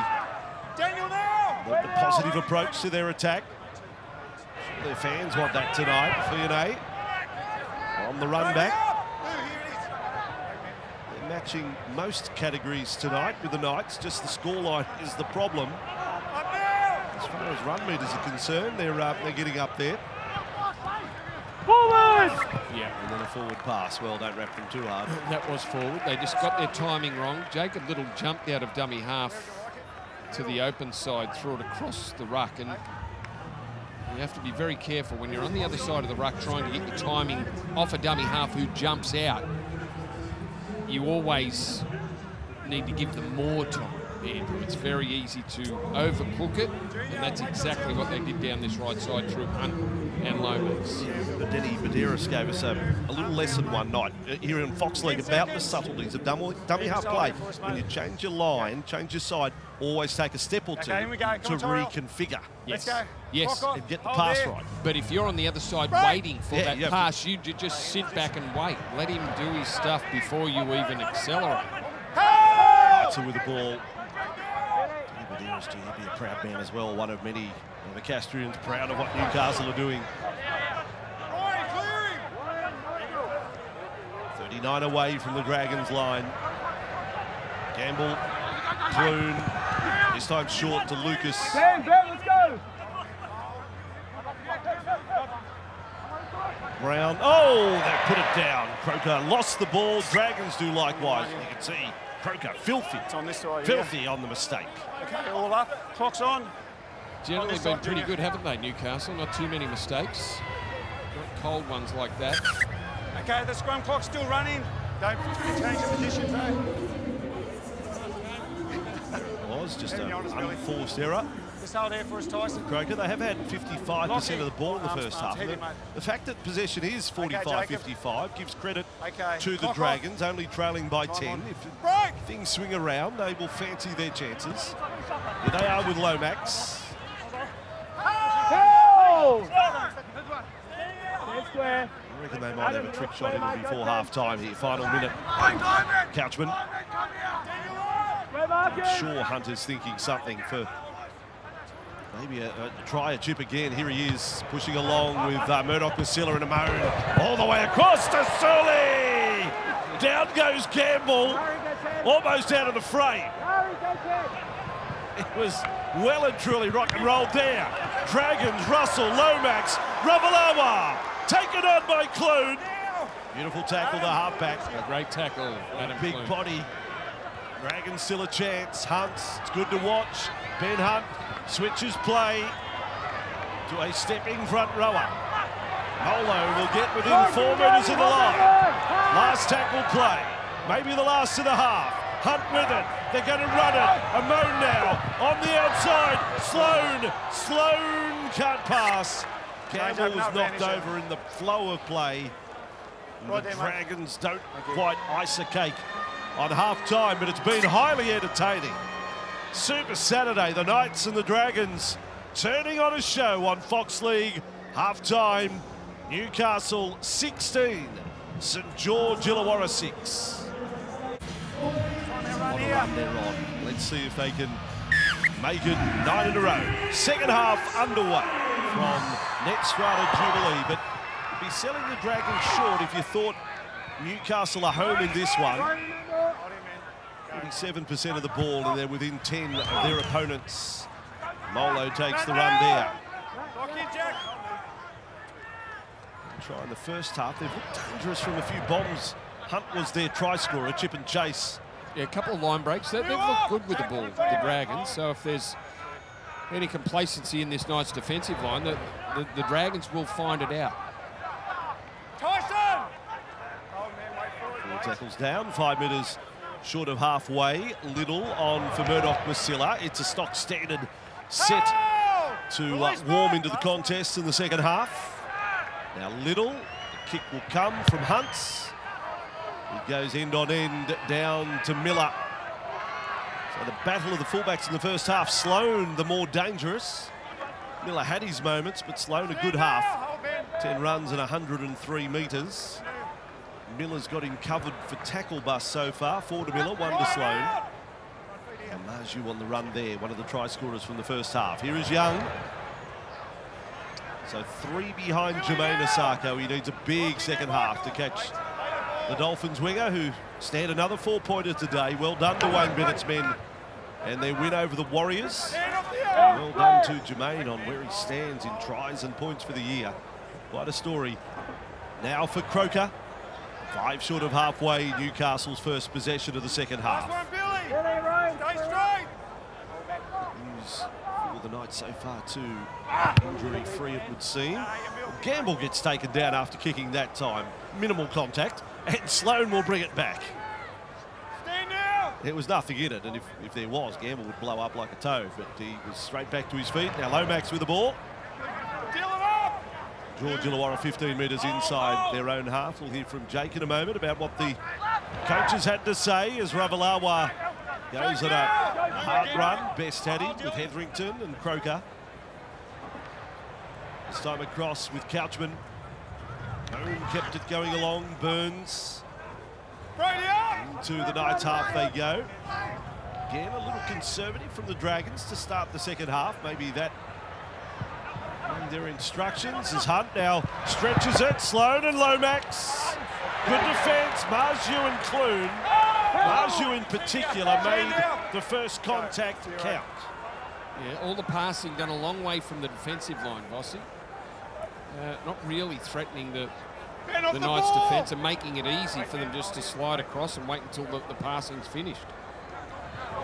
[SPEAKER 1] positive approach to their attack. Their fans want that tonight. Fiona on the run back. They're matching most categories tonight with the Knights. Just the scoreline is the problem. As far as run meters are concerned, they're getting up there.
[SPEAKER 4] Forward!
[SPEAKER 3] Yeah.
[SPEAKER 1] And then a forward pass. Well, don't wrap them too hard.
[SPEAKER 3] That was forward. They just got their timing wrong. Jacob Little jumped out of dummy half to the open side, threw it across the ruck, and you have to be very careful when you're on the other side of the ruck trying to get your timing off a dummy half who jumps out. You always need to give them more time. Andrew. It's very easy to overcook it, and that's exactly what they did down this right side through Hunt and Lomax.
[SPEAKER 1] But Denny Medeiros gave us a little lesson one night here in Fox League about the subtleties of dummy half play. When you change your line, change your side, always take a step or two to reconfigure.
[SPEAKER 3] Yes. Yes.
[SPEAKER 1] And get the pass right.
[SPEAKER 3] But if you're on the other side waiting for that pass, you just sit back and wait. Let him do his stuff before you even accelerate.
[SPEAKER 1] So with the ball, Medeiros to be a proud man as well. One of many of the Castrians proud of what Newcastle are doing. 39 away from the Dragons line. Gamble, Clune, this time short to Lucas.
[SPEAKER 2] Let's go.
[SPEAKER 1] Brown, oh, they put it down. Croker lost the ball. Dragons do likewise. You can see Croker filthy.
[SPEAKER 2] It's on this side.
[SPEAKER 1] Filthy on the mistake.
[SPEAKER 2] Okay, all up. Clock's on.
[SPEAKER 3] Generally been pretty good, haven't they, Newcastle? Not too many mistakes. Not cold ones like that.
[SPEAKER 2] Okay, the scrum clock's still running. Don't change the positions, eh?
[SPEAKER 1] It was just an unforced error.
[SPEAKER 2] Just hold there for us, Tyson.
[SPEAKER 1] Croker, they have had 55% of the ball in the first half. The fact that possession is 45-55 gives credit to the Dragons, only trailing by 10. If things swing around, they will fancy their chances. Here they are with Lomax. I reckon they might have a trick shot in before half-time here. Final minute. Couchman. I'm sure Hunter's thinking something for maybe try a chip again. Here he is, pushing along with Murdoch, Masilla and Amone. All the way across to Sully! Down goes Campbell, almost out of the frame. It was well and truly rock and roll there. Dragons, Russell, Lomax, Ravalawa, taken on by Clune. Beautiful tackle, the halfback.
[SPEAKER 3] A great tackle, Adam
[SPEAKER 1] Big
[SPEAKER 3] Clune.
[SPEAKER 1] body. Dragons still a chance. Hunt, it's good to watch. Ben Hunt switches play to a stepping front rower. Molo will get within 4 metres of the line. Last tackle play, maybe the last of the half. Hunt with it, they're going to run it. Amone now on the outside. Sloan can't pass. Campbell was knocked over in the flow of play. The Dragons don't quite ice a cake on half-time, but it's been highly entertaining. Super Saturday, the Knights and the Dragons turning on a show on Fox League. Half-time, Newcastle 16, St George Illawarra 6. What a run they're on. Let's see if they can make it 9 in a row. Second half underway from Netstrata Jubilee, but you'd be selling the Dragons short if you thought Newcastle are home in this one. 47% of the ball, and they're within 10 of their opponents. Molo takes the run there. Try in the first half. They've looked dangerous from a few bombs. Hunt was their try scorer, chip and chase
[SPEAKER 3] Yeah, a couple of line breaks. They've looked good with the ball, the Dragons. So if there's any complacency in this night's defensive line, the Dragons will find it out.
[SPEAKER 2] Tyson!
[SPEAKER 1] 4 tackles down, 5 metres short of halfway. Little on for Murdoch Masilla. It's a stock standard set to warm into the contest in the second half. Now Little, the kick will come from Hunts. It goes end on end down to Miller. So the battle of the fullbacks in the first half. Sloan the more dangerous. Miller had his moments, but Sloan a good half. 10 runs and 103 metres. Miller's got him covered for tackle bust so far. 4 to Miller, 1 to Sloan. And Marju on the run there, one of the try scorers from the first half. Here is Young. So 3 behind Jermaine Asako. He needs a big second half to catch the Dolphins winger, who stand another 4-pointer today. Well done to Wayne Bennett's men and their win over the Warriors. Well done to Jermaine on where he stands in tries and points for the year. Quite a story. Now for Croker. 5 short of halfway, Newcastle's first possession of the second half. News for the night so far too. Injury-free it would seem. Gamble gets taken down after kicking that time. Minimal contact, and Sloan will bring it back. There was nothing in it, and if there was, Gamble would blow up like a toad, but he was straight back to his feet. Now Lomax with the ball. George Illawarra 15 metres inside their own half. We'll hear from Jake in a moment about what the coaches had to say as Ravalawa goes on a hard run. Best had him with Hetherington and Croker. This time across with Couchman. Home kept it going along. Burns. Into the Knights half they go. Again, a little conservative from the Dragons to start the second half. Maybe that in their instructions as Hunt now stretches it. Sloan and Lomax. Good defence. Marju and Clune. Marju in particular made the first contact count.
[SPEAKER 3] Yeah, all the passing done a long way from the defensive line, Vossi. Not really threatening the Knights' defence and making it easy for them just to slide across and wait until the passing's finished.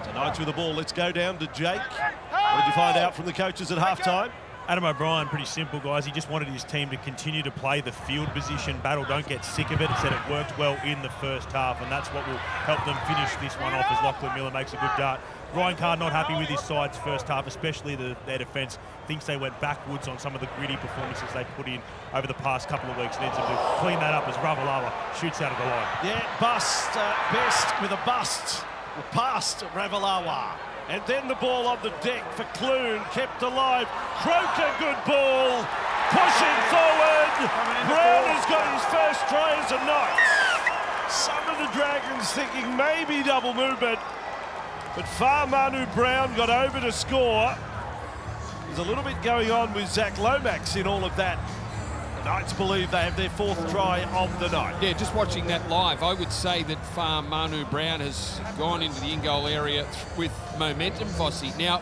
[SPEAKER 1] So Knights with the ball. Let's go down to Jake. What did you find out from the coaches at halftime?
[SPEAKER 4] Adam O'Brien, pretty simple, guys. He just wanted his team to continue to play the field position battle. Don't get sick of it. He said it worked well in the first half, and that's what will help them finish this one off as Lachlan Miller makes a good dart. Ryan Carr not happy with his side's first half, especially their defence. Thinks they went backwards on some of the gritty performances they put in over the past couple of weeks. Needs them to clean that up as Ravalawa shoots out of the line.
[SPEAKER 1] Yeah, bust. Best with a bust. Past Ravalawa. And then the ball on the deck for Clune, kept alive. Croker, good ball. Pushing forward. Brown has got his first try as a Knight. Some of the Dragons thinking maybe double movement. But Manu Brown got over to score. There's a little bit going on with Zach Lomax in all of that. The Knights believe they have their 4th try of the night.
[SPEAKER 3] Yeah, just watching that live, I would say that Manu Brown has gone into the in-goal area with momentum, Vossi. Now,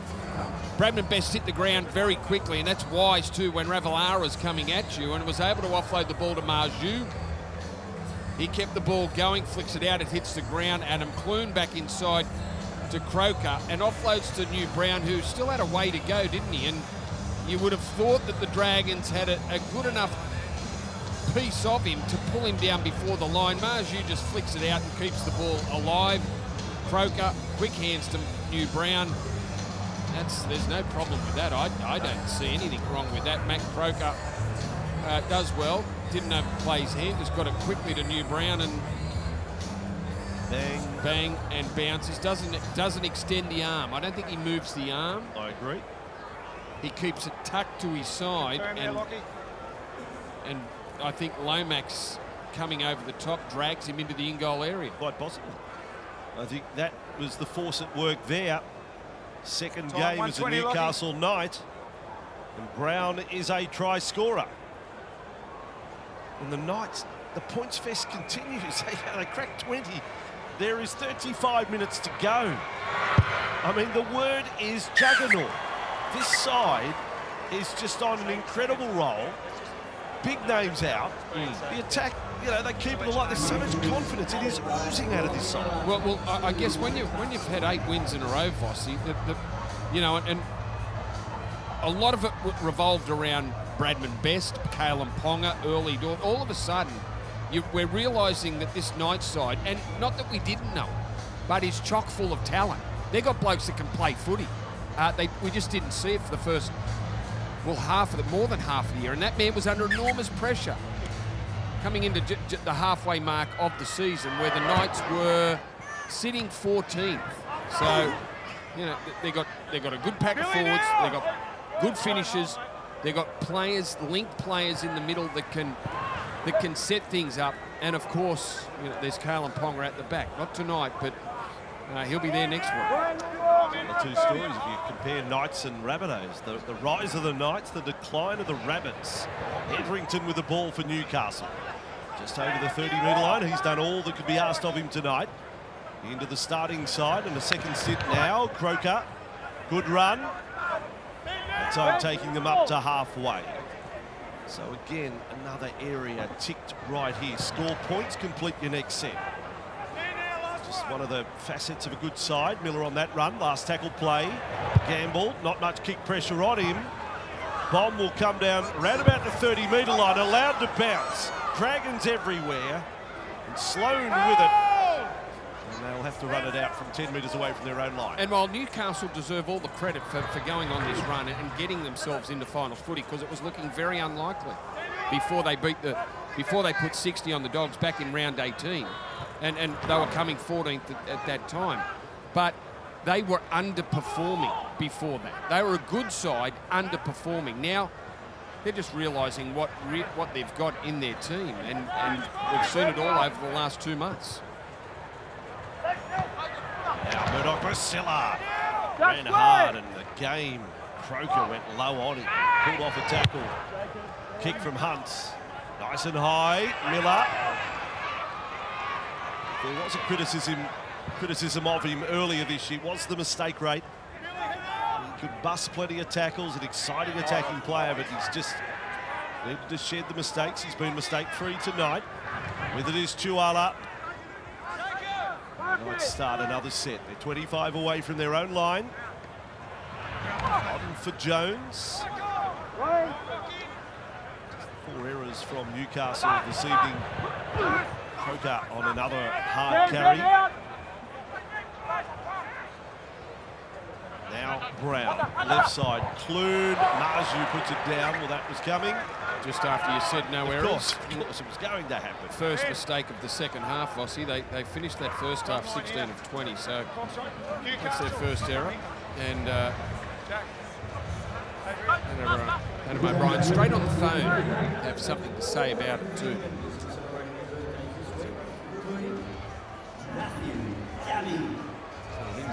[SPEAKER 3] Bradman Best hit the ground very quickly, and that's wise too when Ravalawa's coming at you, and was able to offload the ball to Marju. He kept the ball going, flicks it out, it hits the ground. Adam Clune back inside to Croker and offloads to New Brown, who still had a way to go, didn't he? And you would have thought that the Dragons had a good enough piece of him to pull him down before the line. Marju just flicks it out and keeps the ball alive. Croker, quick hands to New Brown. There's no problem with that. I don't see anything wrong with that. Matt Croker does well. Didn't overplay his hand, just got it quickly to New Brown and bang and bounces. Doesn't extend the arm. I don't think he moves the arm.
[SPEAKER 1] I agree.
[SPEAKER 3] He keeps it tucked to his side, and I think Lomax coming over the top drags him into the in-goal area.
[SPEAKER 1] Quite possible. I think that was the force at work there. Second game as a Newcastle Knight, and Brown is a try scorer. And the Knights, the points fest continues. They cracked 20. There is 35 minutes to go. I mean, the word is juggernaut. This side is just on an incredible roll. big names out, the attack, you know, they keep it alive. There's so much confidence. It is oozing out of this side.
[SPEAKER 3] Well, I guess when you've had 8 wins in a row, Vossi, you know, and a lot of it revolved around Bradman Best, Kalen Ponga, early door. All of a sudden, we're realising that this Knights side, and not that we didn't know it, but is chock full of talent. They've got blokes that can play footy. We just didn't see it for the first, more than half of the year, and that man was under enormous pressure coming into the halfway mark of the season, where the Knights were sitting 14th. So, you know, they got a good pack of forwards. They got good finishers. They got players, linked players in the middle that can set things up. And of course, you know, there's Kalen Ponga at the back. Not tonight, but he'll be there next week.
[SPEAKER 1] The two stories, if you compare Knights and Rabbitohs, the rise of the Knights, the decline of the Rabbits. Hetherington with the ball for Newcastle. Just over the 30-metre line. He's done all that could be asked of him tonight. Into the starting side and the second sit now. Croker, good run. That time taking them up to halfway. So again, another area ticked right here. Score points, complete your next set. Just one of the facets of a good side. Miller on that run. Last tackle play. Gamble, not much kick pressure on him. Bomb will come down around about the 30-metre line, allowed to bounce. Dragons everywhere. And Sloan with it. And they'll have to run it out from 10 metres away from their own line.
[SPEAKER 3] And while Newcastle deserve all the credit for going on this run and getting themselves into finals footy, because it was looking very unlikely before they put 60 on the Dogs back in round 18. And they were coming 14th at that time. But they were underperforming before that. They were a good side, underperforming. Now, they're just realising what they've got in their team. And we've seen it all over the last 2 months.
[SPEAKER 1] Now Murdoch-Basila ran hard in the game. Croker went low on him. Pulled off a tackle. Kick from Hunt. Nice and high. Miller. There was a criticism of him earlier this year. Was the mistake rate. He could bust plenty of tackles, an exciting attacking player, but he's just needed to shed the mistakes. He's been mistake-free tonight. With it is Tuala. Let's start another set. They're 25 away from their own line. On for Jones. 4 errors from Newcastle this evening. Croker on another hard carry. Now Brown, left side. Clune, Marju puts it down. Well, that was coming.
[SPEAKER 3] Just after you said no errors.
[SPEAKER 1] Of course, it was going to happen.
[SPEAKER 3] First mistake of the second half, Vossi. They finished that first half 16 of 20, so that's their first error. And Adam O'Brien straight on the phone have something to say about it too.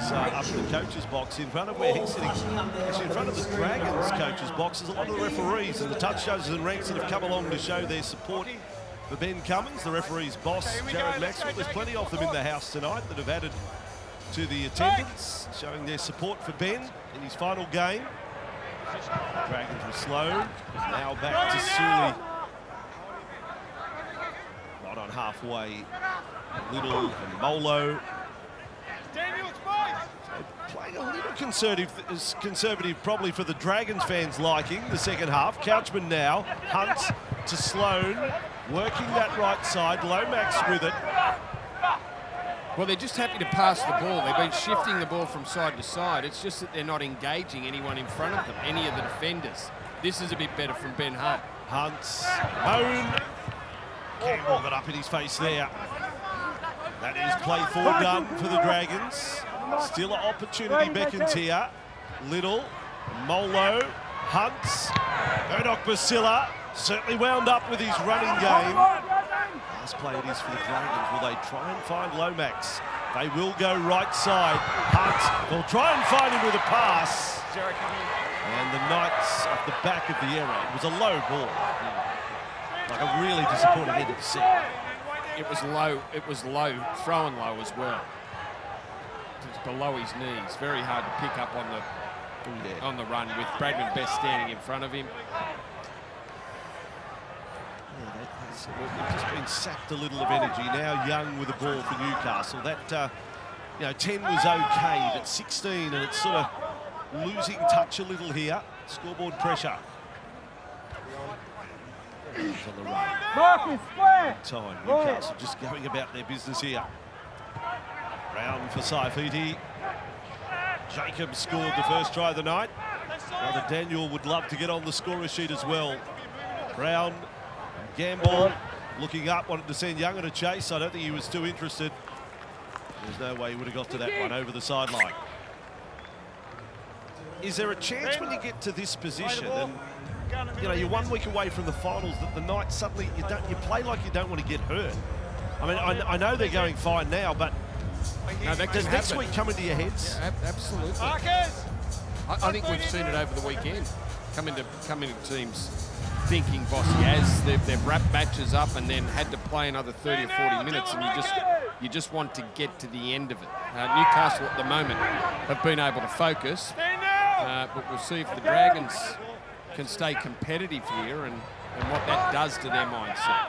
[SPEAKER 1] Up in the coach's box in front of where he's sitting, actually in front of the Dragons coach's box. There's a lot of the referees and the touchdowns and ranks that have come along to show their support for Ben Cummins, the referee's boss, Jared Maxwell. There's plenty of them in the house tonight that have added to the attendance, showing their support for Ben in his final game. Dragons were slow. Now back to Sully. Right on halfway. Little and Molo. Playing a little conservative probably for the Dragons fans' liking, the second half. Couchman now, Hunt to Sloan, working that right side, Lomax with it.
[SPEAKER 3] Well, they're just happy to pass the ball. They've been shifting the ball from side to side. It's just that they're not engaging anyone in front of them, any of the defenders. This is a bit better from Ben Hunt.
[SPEAKER 1] Hunt's own. Campbell got up in his face there. That is play forward done for the Dragons. Still an opportunity beckons here. Little, Molo, Hunt, Murdoch-Basila certainly wound up with his running game. Last play it is for the Dragons. Will they try and find Lomax? They will go right side. Hunt will try and find him with a pass. And the Knights at the back of the error. It was a low ball. Like a really disappointing end of the set.
[SPEAKER 3] It was low, throwing low as well. It's below his knees. Very hard to pick up on the run with Bradman Best standing in front of him.
[SPEAKER 1] They've just been sapped a little of energy. Now Young with the ball for Newcastle. That, 10 was okay, but 16, and it's sort of losing touch a little here. Scoreboard pressure. He's on the run. Time. Newcastle just going about their business here. Brown for Saifiti. Jacob scored the first try of the night. Brother Daniel would love to get on the scorer sheet as well. Brown, Gamble, looking up, wanted to send Young on a chase. I don't think he was too interested. There's no way he would have got to that one over the sideline. Is there a chance when you get to this position, and you're 1 week away from the finals, that the night suddenly you play like you don't want to get hurt? I mean, I know they're going fine now, but
[SPEAKER 3] no, that
[SPEAKER 1] does
[SPEAKER 3] can
[SPEAKER 1] next
[SPEAKER 3] happen.
[SPEAKER 1] week come into your heads?
[SPEAKER 3] Yeah, absolutely. I think we've seen it over the weekend. Come into teams thinking, Vossi, as they've wrapped matches up and then had to play another 30 or 40 minutes, and you just want to get to the end of it. Newcastle at the moment have been able to focus, but we'll see if the Dragons can stay competitive here and what that does to their mindset.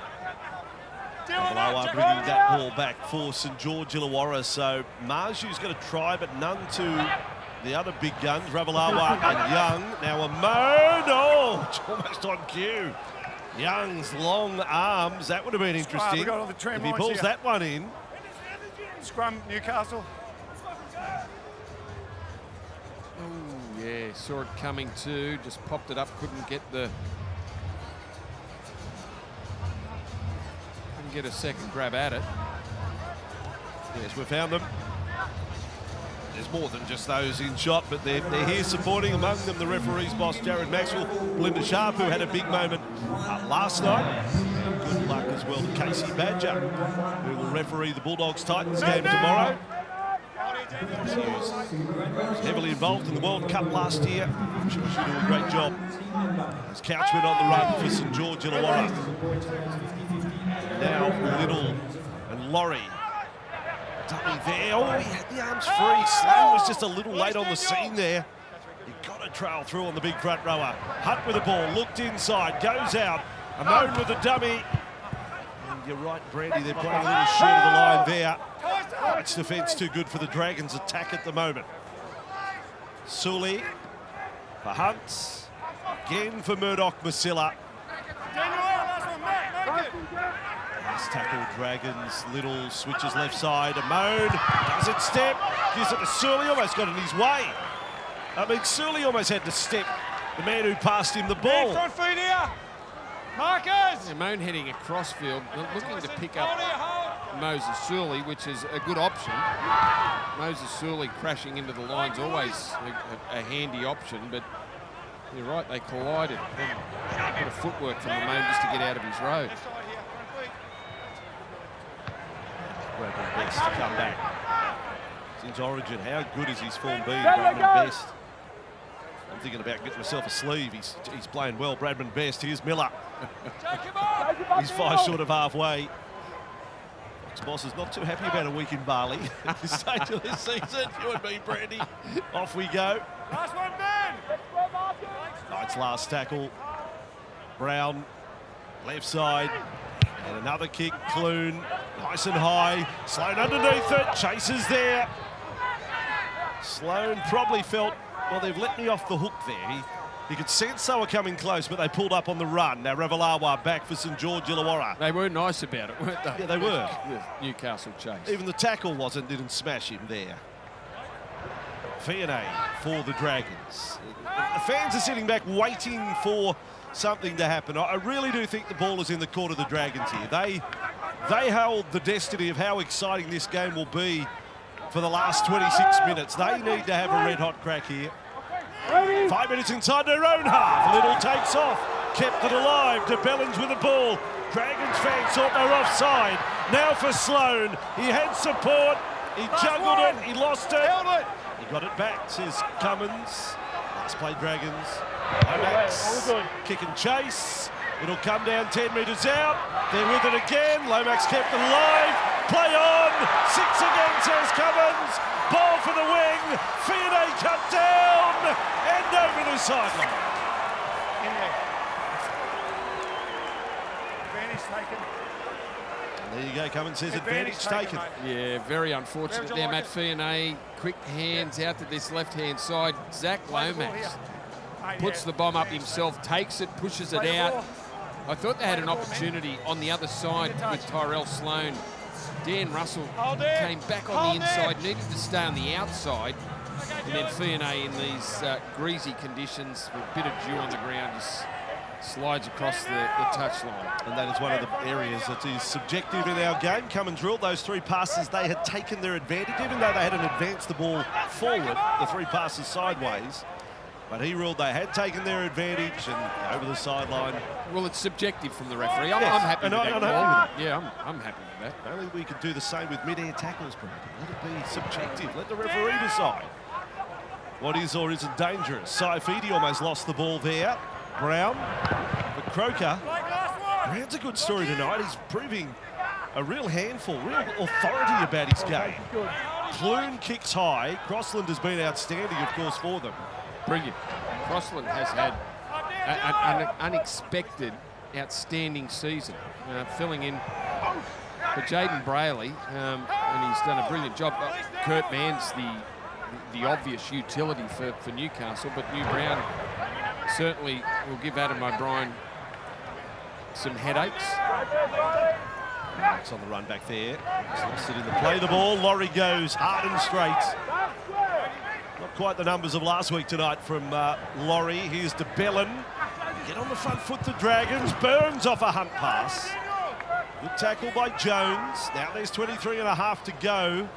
[SPEAKER 1] Illawarra bringing that ball back for St George Illawarra. So Marju's going to try, but none to the other big guns, Ravalawa and Young. Now a moan, it's almost on cue. Young's long arms, that would have been interesting if he pulls that one in.
[SPEAKER 2] Scrum, Newcastle.
[SPEAKER 3] Oh, yeah, saw it coming too, just popped it up, couldn't get a second grab at it.
[SPEAKER 1] Yes, we found them. There's more than just those in shot, but they're here supporting, among them the referee's boss, Jared Maxwell, Belinda Sharp, who had a big moment last night. And good luck as well to Casey Badger, who will referee the Bulldogs-Titans game tomorrow. She was heavily involved in the World Cup last year. I'm sure she'll do a great job. As Couchman on the run for St George Illawarra. Now Little and Laurie. Dummy there. Oh, he had the arms free. Sloan was just a little late on the scene there. He got a trail through on the big front rower. Hunt with the ball, looked inside, goes out. Amon with the dummy. And you're right, Brandy, they're playing a little short of the line there. It's defence too good for the Dragons' attack at the moment. Sully for Hunt. Again for Murdoch-Masilla. Last tackle, Dragons. Little switches left side. Amon doesn't step. Gives it to Sully. Almost got in his way. I mean, Sully almost had to step the man who passed him the ball.
[SPEAKER 2] Front feet here. Marcus.
[SPEAKER 3] Amon heading across field, looking to pick up Moses Sully, which is a good option. Moses Sully crashing into the line's always a handy option, but you're right, they collided. A bit of footwork from Amon just to get out of his road.
[SPEAKER 1] Bradman Best to come back. Since Origin, how good has his form been, Bradman Best? I'm thinking about getting myself a sleeve. He's playing well, Bradman Best. Here's Miller. He's 5 short of halfway. Fox Boss is not too happy about a week in Bali at this stage of the season. You and me, Brandy. Off we go.
[SPEAKER 2] Last one, Ben.
[SPEAKER 1] Knight's last tackle. Brown, left side. And another kick, Clune, nice and high. Sloan underneath it, chases there. Sloan probably felt, well, they've let me off the hook there. He could sense they were coming close, but they pulled up on the run. Now Ravalawa back for St George Illawarra.
[SPEAKER 3] They were nice about it, weren't they?
[SPEAKER 1] Yeah, they were.
[SPEAKER 3] Newcastle chase.
[SPEAKER 1] Even the tackle didn't smash him there. Fionney for the Dragons. The fans are sitting back waiting for something to happen. I really do think the ball is in the court of the Dragons here. They held the destiny of how exciting this game will be for the last 26 minutes. They need to have a red-hot crack here. 5 minutes inside their own half. Little takes off, kept it alive. De Bellens with the ball. Dragons fans thought they were offside. Now for Sloan. He had support. He juggled it. He lost it. He got it back, says Cummins. Last play, Dragons. Lomax, kick and chase. It'll come down 10 metres out. They're with it again. Lomax kept it alive. Play on. 6 again, says Cummins. Ball for the wing. Fionney cut down and over the sideline.
[SPEAKER 2] In there. Vanny
[SPEAKER 1] There you go, Cummins says advantage taken.
[SPEAKER 3] Yeah, very unfortunate there, Matt Fionney. Quick hands out to this left-hand side. Zach Lomax puts the bomb up himself, takes it, pushes it out. I thought they had an opportunity on the other side with Tyrell Sloan. Dan Russell came back on the inside, needed to stay on the outside. And then Fionney in these greasy conditions with a bit of dew on the ground just slides across the touchline.
[SPEAKER 1] And that is one of the areas that is subjective in our game. Cummins ruled those 3 passes, they had taken their advantage, even though they hadn't advanced the ball forward, the 3 passes sideways. But he ruled they had taken their advantage and over the sideline.
[SPEAKER 3] Well, it's subjective from the referee. I'm happy with that. Yeah, I'm happy with that.
[SPEAKER 1] Only we could do the same with mid-air tackles, Brandon. Let it be subjective. Let the referee decide what is or isn't dangerous. Saifidi almost lost the ball there. Brown, but Croker. Brown's a good story tonight. He's proving a real handful, real authority about his game. Clune kicks high. Crossland has been outstanding, of course, for them.
[SPEAKER 3] Brilliant. Crossland has had an unexpected, outstanding season, filling in for Jaden Brayley, and he's done a brilliant job. Kurt Mann's the obvious utility for Newcastle, but New Brown certainly will give Adam O'Brien some headaches.
[SPEAKER 1] It's on the run back there. He's lost it in the play. The ball. Laurie goes hard and straight. Not quite the numbers of last week tonight from Laurie. Here's de Bellin. Get on the front foot, the Dragons. Burns off a Hunt pass. Good tackle by Jones. Now there's 23 and a half to go.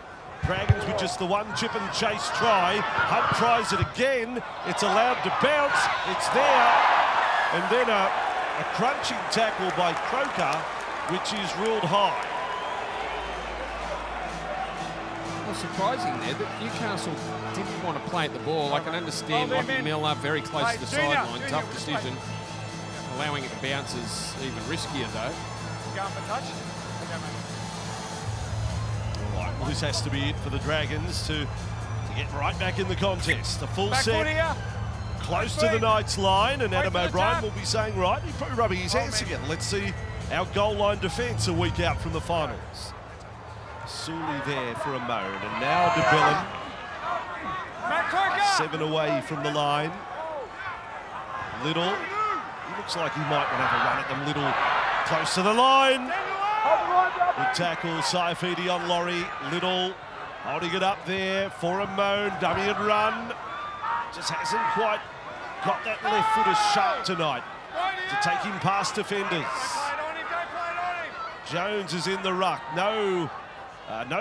[SPEAKER 1] Dragons with just the 1 chip and chase try. Hunt tries it again. It's allowed to bounce. It's there. And then a crunching tackle by Croker, which is ruled high.
[SPEAKER 3] Well, surprising there that Newcastle didn't want to play at the ball. I can understand Lockie Miller very close to the sideline. Tough decision. Allowing it to bounce is even riskier, though.
[SPEAKER 2] Going for touch.
[SPEAKER 1] All right, well, this has to be it for the Dragons to get right back in the contest. A full set, close to the Knights line, and Adam O'Brien will be saying, right, he's probably rubbing his hands together. Let's see our goal line defence a week out from the finals. Sully there for a moan, and now de Bellin. 7 away from the line. Little, he looks like he might want to have a run at them. Little close to the line. Good tackle, Saifidi on Laurie. Little holding it up there for a moan, dummy and run. Just hasn't quite got that left foot as sharp tonight to take him past defenders. Jones is in the ruck. No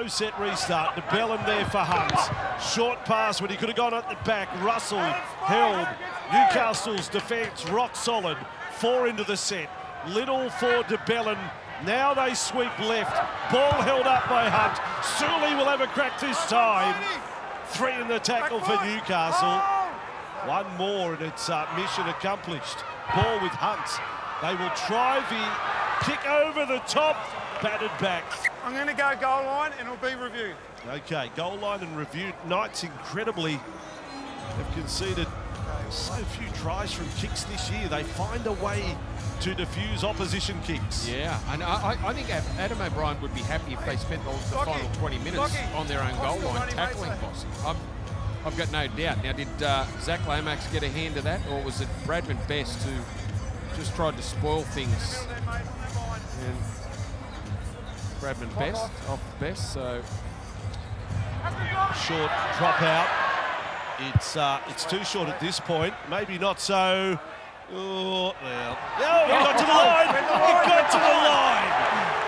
[SPEAKER 1] set restart. De Bellin there for Hunt. Short pass when he could have gone at the back. Russell held. Newcastle's defence rock solid. 4 into the set. Little for de Bellin. Now they sweep left. Ball held up by Hunt. Sully will have a crack this time. 3 in the tackle for Newcastle. 1 more and it's mission accomplished. Ball with Hunt. They will try the kick over the top. Batted back.
[SPEAKER 2] I'm going to go goal line and it'll be reviewed.
[SPEAKER 1] Okay, goal line and reviewed. Knights incredibly have conceded so few tries from kicks this year. They find a way to diffuse opposition kicks.
[SPEAKER 3] Yeah, and I think Adam O'Brien would be happy if they spent the final 20 minutes on their own goal line tackling Bossy. I've got no doubt. Now, did Zach Lomax get a hand to that, or was it Bradman Best who just tried to spoil things? And Bradman Best off Best, so
[SPEAKER 1] short drop out. It's too short at this point. Maybe not so. Oh, well. Oh, he got to the line. He got to the line.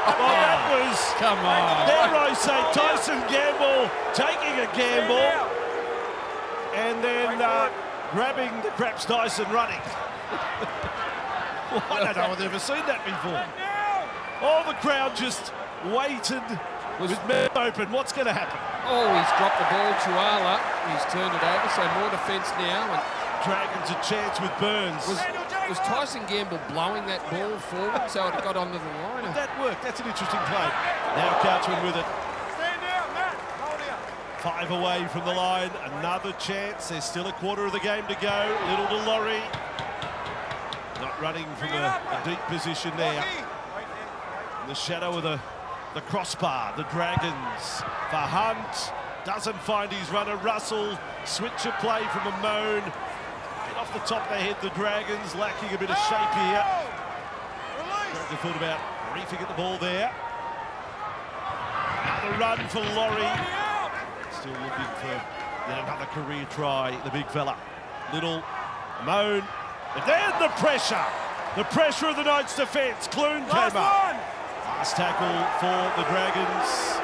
[SPEAKER 1] Well, that was.
[SPEAKER 3] Come on.
[SPEAKER 1] Dare I say, Tyson Gamble taking a gamble, and then grabbing the Craps Dyson running. Well, I don't know if I've ever seen that before. All the crowd just waited with mouth open. What's going to happen?
[SPEAKER 3] Oh, he's dropped the ball to Ala. He's turned it over, so more defence now. And
[SPEAKER 1] Dragons a chance with Burns.
[SPEAKER 3] Was Tyson Gamble blowing that ball forward so it got onto the line?
[SPEAKER 1] That worked. That's an interesting play. Now Couchman with it.
[SPEAKER 2] Stand down, Matt. Hold here.
[SPEAKER 1] 5 away from the line. Another chance. There's still a quarter of the game to go. Little to Laurie. Not running from a deep position there. In the shadow of the crossbar, the Dragons for Hunt. Doesn't find his runner. Russell, switch of play from a moan. Get off the top of their head, the Dragons, lacking a bit of shape here. Dragon thought about reefing at the ball there. Another run for Laurie. Still looking for yet another career try, the big fella. Little, moan, and then the pressure. The pressure of the Knights' defence. Clune came up. Last tackle for the Dragons.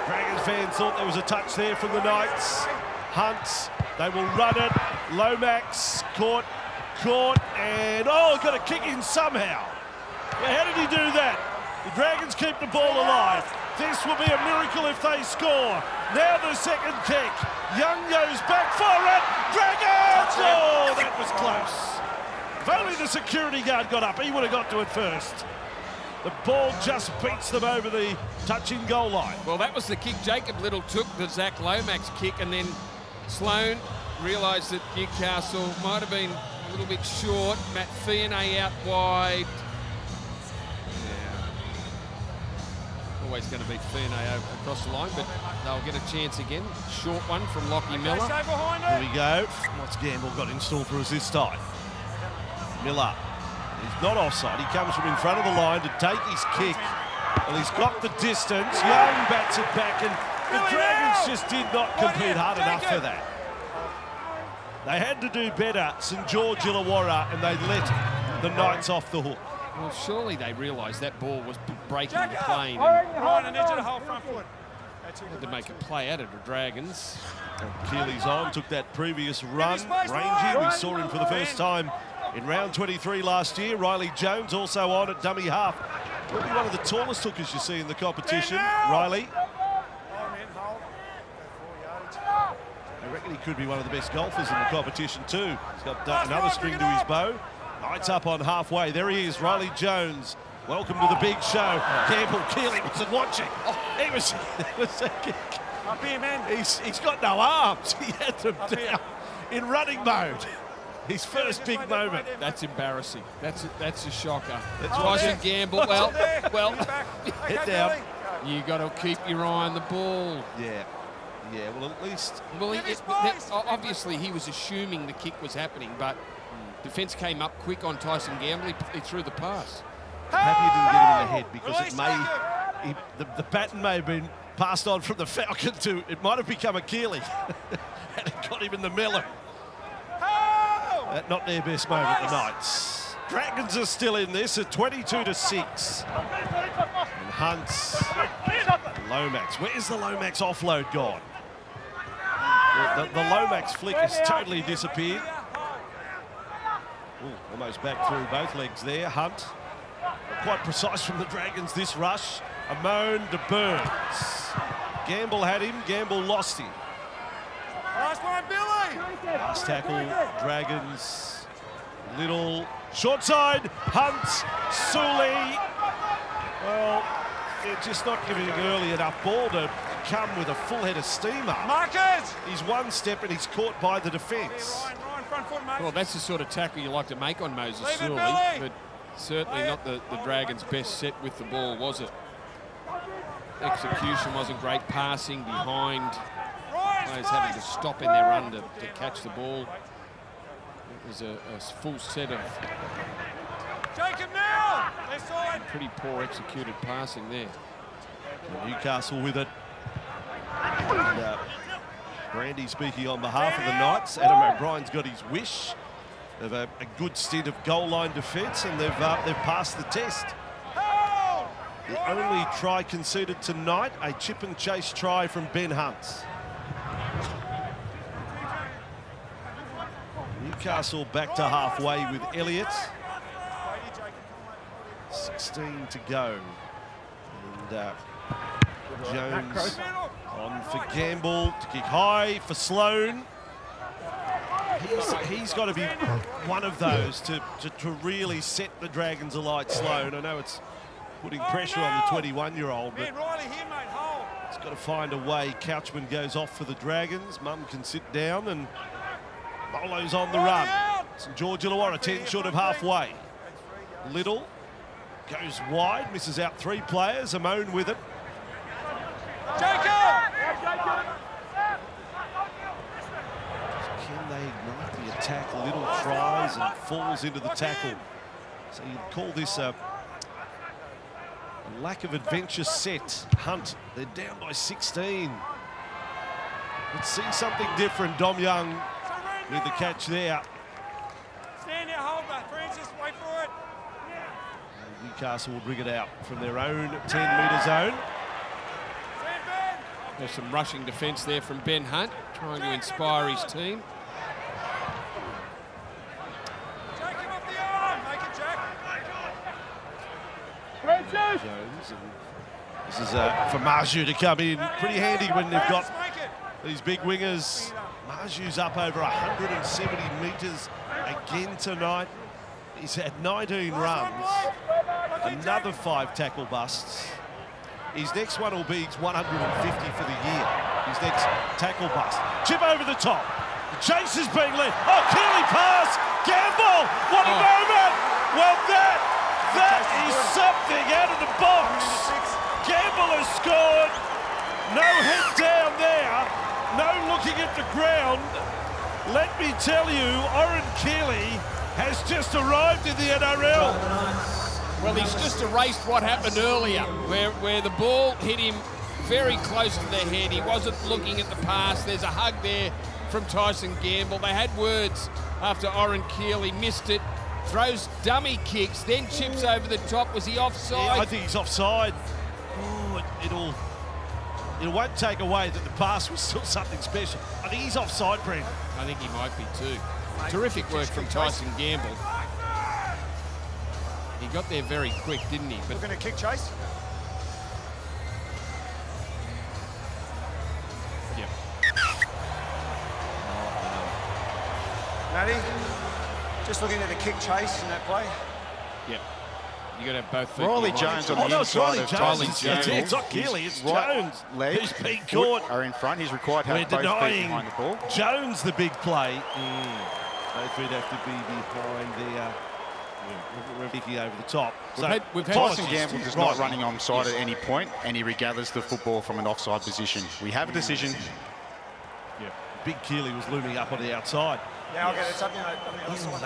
[SPEAKER 1] Dragons fans thought there was a touch there from the Knights. Hunt, they will run it. Lomax, caught, and got a kick in somehow. Well, how did he do that? The Dragons keep the ball alive. This will be a miracle if they score. Now the second kick. Young goes back for it. Dragons! Oh, that was close. If only the security guard got up, he would have got to it first. The ball just beats them over the touching goal line.
[SPEAKER 3] Well, that was the kick Jacob Little took, the Zach Lomax kick, and then Sloan realised that Newcastle might have been a little bit short. Matt Fionney out wide. Always going to beat Fionney across the line, but they'll get a chance again. Short one from Lockie Miller.
[SPEAKER 1] Here we go. What's Gamble got in store for us this time? Miller. He's not offside. He comes from in front of the line to take his kick. Well, he's got the distance. Young bats it back, and the Dragons just did not compete hard enough for that. They had to do better, St George Illawarra, and they let the Knights off the hook.
[SPEAKER 3] Well, surely they realised that ball was breaking the plane.
[SPEAKER 2] Ryan, I need you to hold front foot.
[SPEAKER 3] Had to make a play out of the Dragons.
[SPEAKER 1] Keely's on, took that previous run. Rangy, we saw him for the first time in round 23 last year. Riley Jones also on at dummy half. Probably one of the tallest hookers you see in the competition. Riley. I reckon he could be one of the best golfers in the competition too. He's got another string to his bow. Knights up on halfway. There he is, Riley Jones. Welcome to the big show. Campbell Keely wasn't watching. It was a kick.
[SPEAKER 2] Up here, man.
[SPEAKER 1] He's got no arms. He had them down in running mode. His first big moment.
[SPEAKER 3] That's embarrassing. That's a shocker. Tyson Gamble. Well,
[SPEAKER 1] head down.
[SPEAKER 3] You got to keep your eye on the ball.
[SPEAKER 1] Yeah. Well, at least.
[SPEAKER 3] Well, obviously he was assuming the kick was happening, but defence came up quick on Tyson Gamble. He threw the pass.
[SPEAKER 1] I'm happy he didn't get him in the head because the baton may have been passed on from the Falcon to it might have become a Keely, and it got him in the melon. Not their best moment, the Knights. Dragons are still in this at 22-6. And Hunt's Lomax. Where's the Lomax offload gone? The Lomax flick has totally disappeared. Ooh, almost back through both legs there. Hunt. Quite precise from the Dragons this rush. A moan to Burns. Gamble had him. Gamble lost him.
[SPEAKER 2] Last one, Billy.
[SPEAKER 1] Last tackle, Dragons. Little short side. Hunt. Sully. Well, they're just not giving an early enough ball to come with a full head of steam up.
[SPEAKER 2] Markers.
[SPEAKER 1] He's one step and he's caught by the defence.
[SPEAKER 2] Ryan, front foot, mate.
[SPEAKER 3] Well, that's the sort of tackle you like to make on Moses Sully, but certainly not the Dragons' best set with the ball, was it? Execution wasn't great. Passing behind. Players having to stop in their run to catch the ball. It was a full set of
[SPEAKER 2] Jacob now.
[SPEAKER 3] pretty poor executed passing there.
[SPEAKER 1] Newcastle with it. And, Brandy speaking on behalf of the Knights. Adam O'Brien's got his wish of a good stint of goal line defence, and they've passed the test. The only try conceded tonight, a chip and chase try from Ben Hunt. Newcastle back to halfway with Elliott. 16 to go. And Jones on for Gamble to kick high for Sloan. He's got to be one of those to really set the Dragons alight, Sloan. I know it's putting pressure on the 21-year-old, but he's got to find a way. Couchman goes off for the Dragons. Mum can sit down, and Molo's on the run. St George Illawarra 10 short of halfway. Little Goes wide, misses out 3 players. Amone with it. Can they ignite the attack? Little tries and falls into the tackle. So you'd call this a lack of adventure set. Hunt, they're down by 16. Let's see something different. Dom Young with the catch there.
[SPEAKER 2] Stand there, hold that. Francis, wait for it.
[SPEAKER 1] Newcastle will bring it out from their own 10-metre zone.
[SPEAKER 3] There's some rushing defence there from Ben Hunt, trying to inspire his team.
[SPEAKER 2] Jack him off the arm. Make it, Jack.
[SPEAKER 1] Jones, and this is for Marju to come in. Pretty handy when they've got these big wingers. Marju's up over 170 metres again tonight. He's had 19 runs, another 5 tackle busts. His next one will be 150 for the year. His next tackle bust. Chip over the top. The chase is being led. Oh, Keeley pass. Gamble. What a moment. Well, that is something out of the box. Gamble has scored. No head down there. No looking at the ground. Let me tell you, Oren Keeley has just arrived in the NRL.
[SPEAKER 3] Well, he's just erased what happened earlier, where the ball hit him very close to the head. He wasn't looking at the pass. There's a hug there from Tyson Gamble. They had words after Oren Keeley missed it. Throws dummy kicks, then chips over the top. Was he offside?
[SPEAKER 1] Yeah, I think he's offside. Oh, it won't take away that the pass was still something special. I think he's offside, Brent.
[SPEAKER 3] I think he might be too. Terrific work from Tyson Gamble. He got there very quick, didn't he? But
[SPEAKER 2] We're going to kick Chase.
[SPEAKER 3] yeah.
[SPEAKER 2] Matty, just looking at the kick Chase in that play.
[SPEAKER 3] Yeah. You got to have both feet.
[SPEAKER 5] Riley
[SPEAKER 3] behind
[SPEAKER 5] Jones
[SPEAKER 3] it.
[SPEAKER 5] on the
[SPEAKER 1] no, it's
[SPEAKER 5] inside
[SPEAKER 1] Riley
[SPEAKER 5] of
[SPEAKER 1] Jones.
[SPEAKER 5] Tyson Gamble.
[SPEAKER 1] It's not Keeley, it's
[SPEAKER 5] Right
[SPEAKER 1] Jones.
[SPEAKER 5] leg,
[SPEAKER 1] He's been
[SPEAKER 5] foot
[SPEAKER 1] caught.
[SPEAKER 5] are in front. He's required to
[SPEAKER 1] We're
[SPEAKER 5] have both feet
[SPEAKER 1] denying
[SPEAKER 5] behind the ball.
[SPEAKER 1] Jones the big play. Both feet have to be behind there. We're kicking over the top.
[SPEAKER 3] We've had
[SPEAKER 5] Tyson Gamble is not
[SPEAKER 1] Right.
[SPEAKER 5] running onside at any point, and he regathers the football from an offside position. We have a decision.
[SPEAKER 1] Yeah. Big Keeley was looming up on the outside.
[SPEAKER 2] Yeah, I'll get it. It's up on the other side.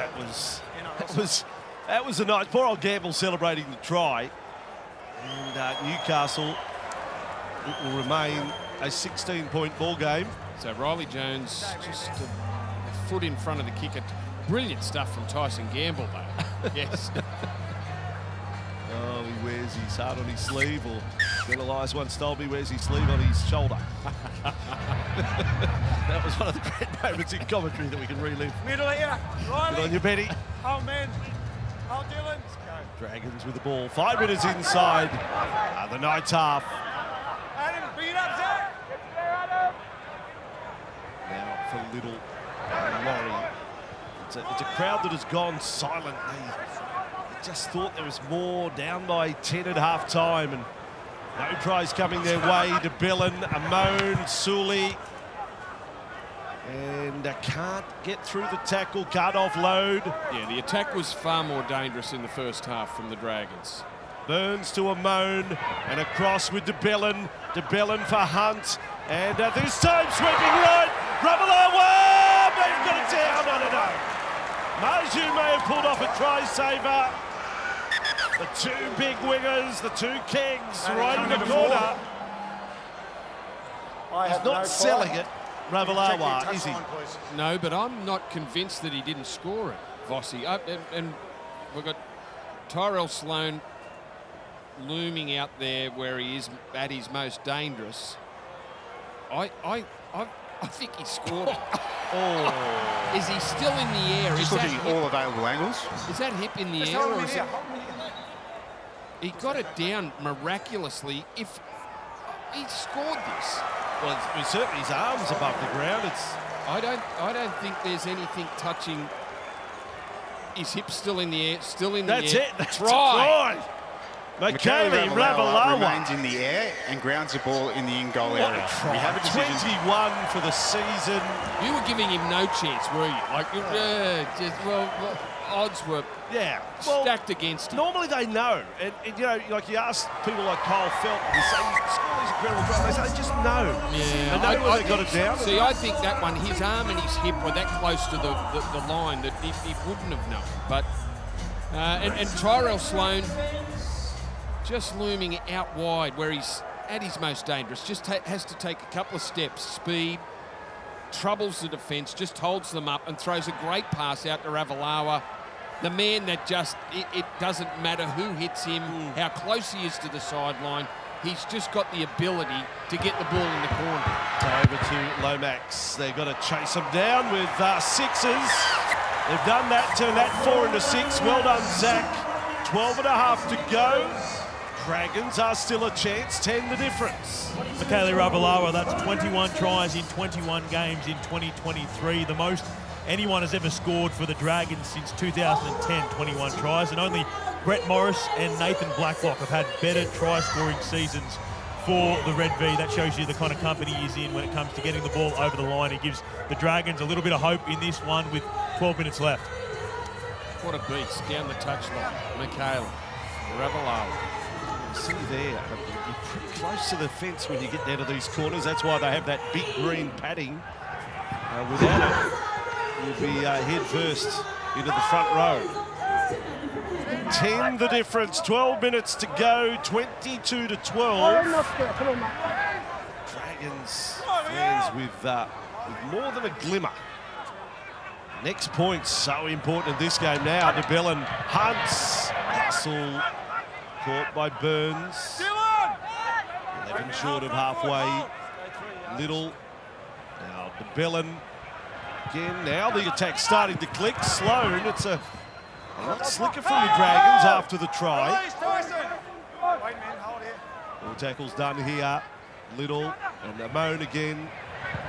[SPEAKER 1] That was a nice. Poor old Gamble celebrating the try. And Newcastle, it will remain a 16-point ball game.
[SPEAKER 3] So Riley Jones just a foot in front of the kicker. Brilliant stuff from Tyson Gamble, though. Yes.
[SPEAKER 1] Oh, he wears his heart on his sleeve, or Ben Elias once told me wears his sleeve on his shoulder. That was one of the great moments in commentary that we can relive.
[SPEAKER 2] Middle here.
[SPEAKER 1] Good
[SPEAKER 2] Riley.
[SPEAKER 1] on you, Benny.
[SPEAKER 2] Oh, man. Oh, Dylan. Let's go.
[SPEAKER 1] Dragons with the ball. 5 minutes inside the Knights half.
[SPEAKER 2] Adam, bring it up, Zach.
[SPEAKER 1] Now for Little and Laurie. It's a crowd that has gone silent. They just thought there was more, down by 10 at half time, and no tries coming their way. De Bellin, Amone, Sully, and can't get through the tackle, can't offload.
[SPEAKER 3] Yeah, the attack was far more dangerous in the first half from the Dragons.
[SPEAKER 1] Burns to Amone, and across with De Bellin. De Bellin for Hunt, and this time sweeping right. Ravalawa, they've got it down. I don't know. Marju may have pulled off a try saver. The 2 big wingers, the 2 kings, right in the corner. He's not selling it, Ravalawa, is he?
[SPEAKER 3] No, but I'm not convinced that he didn't score it, Vossi. And we've got Tyrell Sloan looming out there where he is at his most dangerous. I think he scored it. Oh. Is he still in the air?
[SPEAKER 5] Just looking at all available angles.
[SPEAKER 3] Is that hip in the air? Or is it... He got it down miraculously. If he scored this.
[SPEAKER 1] Well, it's certainly his arms above the ground.
[SPEAKER 3] I don't think there's anything touching. His hips still in the air,
[SPEAKER 1] That's it. That's
[SPEAKER 3] try.
[SPEAKER 1] A try. Michaeli Ravalawa
[SPEAKER 5] remains in the air and grounds the ball in the in-goal area. We have a decision.
[SPEAKER 1] 21 for the season.
[SPEAKER 3] You were giving him no chance, were you? Like, odds were stacked against him.
[SPEAKER 1] Normally they know, and you know, like you ask people like Kyle Felton, you say, score these incredible drives, they say, just know.
[SPEAKER 3] Yeah,
[SPEAKER 1] they know where they got it down.
[SPEAKER 3] See, I think that one, his arm and his hip were that close to the line that he wouldn't have known. But and Tyrell Sloan just looming out wide where he's at his most dangerous. Just has to take a couple of steps, speed, troubles the defence, just holds them up and throws a great pass out to Ravalawa. The man that just, it doesn't matter who hits him, how close he is to the sideline. He's just got the ability to get the ball in the corner.
[SPEAKER 1] Over to Lomax. They've got to chase him down with sixes. They've done that, turned that 4 into 6. Well done, Zach. 12 and a half to go. Dragons are still a chance, 10 the difference.
[SPEAKER 4] Michaeli Ravalawa, that's 21 tries in 21 games in 2023. The most anyone has ever scored for the Dragons since 2010, 21 tries. And only Brett Morris and Nathan Blacklock have had better try-scoring seasons for the Red V. That shows you the kind of company he's in when it comes to getting the ball over the line. He gives the Dragons a little bit of hope in this one with 12 minutes left.
[SPEAKER 3] What a beast down the touchline. Michaeli Ravalawa.
[SPEAKER 1] See there, you're pretty close to the fence when you get down to these corners. That's why they have that big green padding. Without it, you'll be head first into the front row. 10 the difference, 12 minutes to go, 22 to 12. Dragons fans with more than a glimmer. Next point, so important in this game now. DeBellin hunts. Russell caught by Burns. 11 short of halfway. Little. Now DeBellin again. Now the attack's starting to click. Sloan, it's a lot slicker from the Dragons after the try. All tackles done here. Little and Amone again.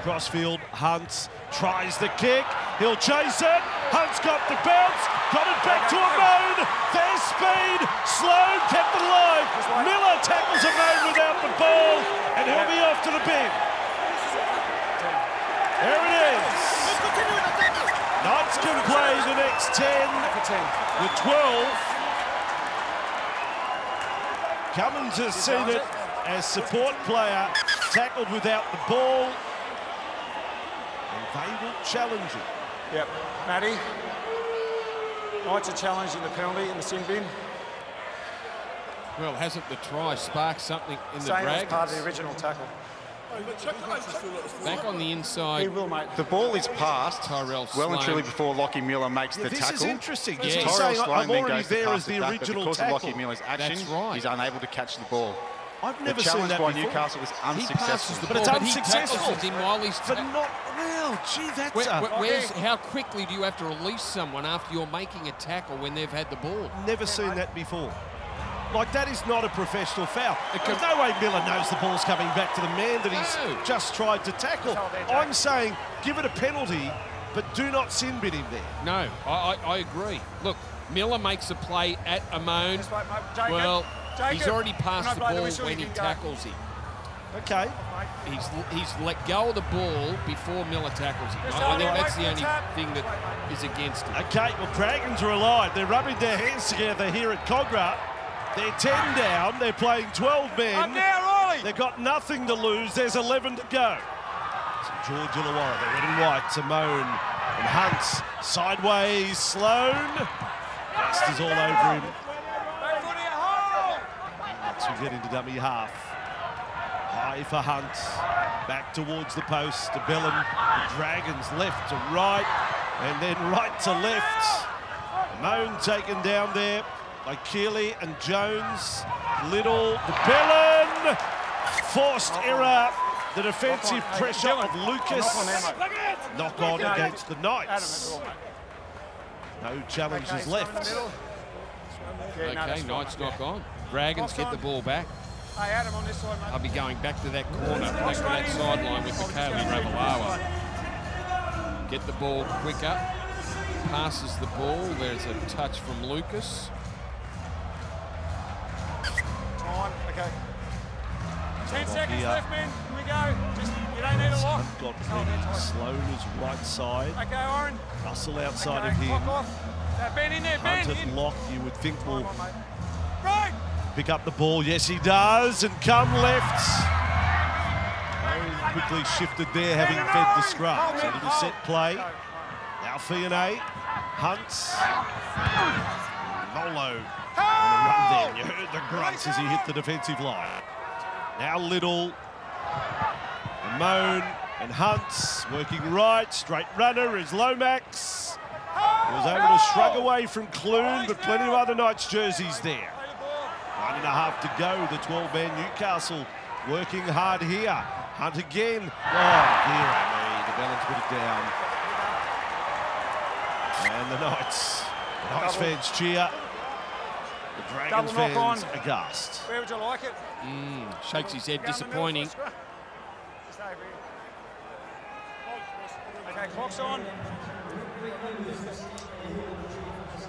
[SPEAKER 1] Crossfield, Hunt tries the kick. He'll chase it. Hunt's got the bounce. Got it back to Amone. There's speed. Sloan kept it alive. Miller tackles Amone without the ball, and he'll be off to the bin. There it is. Knights can play the next 10 with 12. Cummins has seen it as support player, tackled without the ball. And they will challenge it.
[SPEAKER 2] Yep. Matty. Knights are challenging the penalty in the sin bin.
[SPEAKER 3] Well, hasn't the try sparked something in the
[SPEAKER 2] Same as
[SPEAKER 3] Dragons?
[SPEAKER 2] part of the original tackle.
[SPEAKER 3] Back on the inside.
[SPEAKER 2] He will, mate.
[SPEAKER 5] The ball is passed
[SPEAKER 3] Tyrell
[SPEAKER 5] well and
[SPEAKER 3] Sloan.
[SPEAKER 5] truly before Lockie Miller makes the
[SPEAKER 1] This
[SPEAKER 5] tackle.
[SPEAKER 1] is interesting.
[SPEAKER 3] Yeah.
[SPEAKER 1] He's
[SPEAKER 5] Tyrell
[SPEAKER 1] saying,
[SPEAKER 5] Sloan
[SPEAKER 1] I'm
[SPEAKER 5] then
[SPEAKER 1] already
[SPEAKER 5] goes to
[SPEAKER 1] there
[SPEAKER 5] pass
[SPEAKER 1] as the
[SPEAKER 5] it back, but
[SPEAKER 1] original
[SPEAKER 5] because
[SPEAKER 1] tackle.
[SPEAKER 5] of Lockie Miller's action,
[SPEAKER 3] That's right.
[SPEAKER 5] he's unable to catch the ball.
[SPEAKER 1] I've
[SPEAKER 5] The
[SPEAKER 1] never seen
[SPEAKER 5] challenge
[SPEAKER 1] that
[SPEAKER 5] by
[SPEAKER 1] before.
[SPEAKER 5] Newcastle was
[SPEAKER 3] He passes
[SPEAKER 5] unsuccessful.
[SPEAKER 3] the
[SPEAKER 1] But
[SPEAKER 3] ball,
[SPEAKER 1] it's
[SPEAKER 3] but he
[SPEAKER 1] unsuccessful.
[SPEAKER 3] tackles him while he's...
[SPEAKER 1] But not well. Gee, that's
[SPEAKER 3] How quickly do you have to release someone after you're making a tackle when they've had the ball?
[SPEAKER 1] never seen that before. Like, that is not a professional foul.
[SPEAKER 3] It
[SPEAKER 1] There's no way Miller knows the ball's coming back to the man that he's
[SPEAKER 3] No.
[SPEAKER 1] just tried to tackle. I'm saying give it a penalty, but do not sin bin him there.
[SPEAKER 3] No, I agree. Look, Miller makes a play at Amone. Well, he's already passed the ball when he tackles him.
[SPEAKER 1] Okay.
[SPEAKER 3] He's let go of the ball before Miller tackles him. I think that's the only thing that is against him.
[SPEAKER 1] Okay, well, Dragons are alive. They're rubbing their hands together here at Cogra. They're 10 down. They're playing 12 men. They've got nothing to lose. There's 11 to go. So George Illawarra, the red and white, Simone and Hunt. Sideways, Sloan. Dust is all over him. Once we get into dummy half. High for Hunt. Back towards the post. To Bellin. The Dragons left to right. And then right to left. Moan taken down there by Keeley and Jones. Little, the Bellin. Forced error. The defensive pressure of Lucas. Knock on against the Knights. No challenges left.
[SPEAKER 3] Okay, Knights knock on. Dragons get the ball back.
[SPEAKER 2] Hey, Adam, on this side, mate.
[SPEAKER 3] I'll be going back to that corner, back to that sideline with Michaeli Ravalawa. Get the ball quicker. Passes the ball. There's a touch from Lucas.
[SPEAKER 2] Time, okay. 10 seconds
[SPEAKER 1] here.
[SPEAKER 2] left, man. Here we go. Just, you don't need a lock.
[SPEAKER 1] Got plenty. Sloan is right side.
[SPEAKER 2] Okay, Oren.
[SPEAKER 1] Russell outside
[SPEAKER 2] Okay,
[SPEAKER 1] of him.
[SPEAKER 2] clock off. Ben in there, Ben.
[SPEAKER 1] Hunt and Lock, you would think will
[SPEAKER 2] Right.
[SPEAKER 1] pick up the ball. Yes, he does, and come left. Very quickly shifted there, having fed the scrum. So a little set play. Now Fiona hunts. Molo on the run there. You heard the grunts as he hit the defensive line. Now Little, and Moan, and Hunts working right. Straight runner is Lomax. He was able to shrug away from Clune, but plenty of other Knights jerseys there. 1.5 to go. The 12-man Newcastle working hard here. Hunt again. Oh, dear me. The Bellens put it down. And the Knights fans cheer. The Dragons fans aghast.
[SPEAKER 2] Where would you like it?
[SPEAKER 3] Shakes his head, disappointing.
[SPEAKER 2] Okay, clock's on.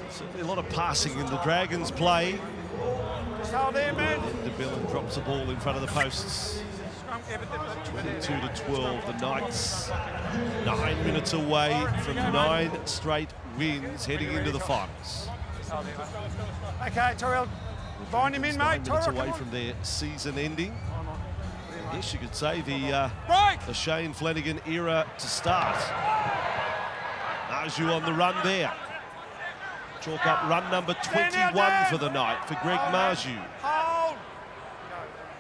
[SPEAKER 1] Certainly a lot of passing in the Dragons play.
[SPEAKER 2] Just hold there, man.
[SPEAKER 1] De Bellin drops the ball in front of the posts. 22 to 12. The Knights 9 minutes away from 9 straight wins heading into the finals.
[SPEAKER 2] Okay, Torrell, bind him in, mate.
[SPEAKER 1] 9 minutes
[SPEAKER 2] Torrell,
[SPEAKER 1] away from their season ending. I guess you could say the Shane Flanagan era to start. Marju on the run there. Chalk up run number 21 for the night for Greg Marju.
[SPEAKER 2] Hold.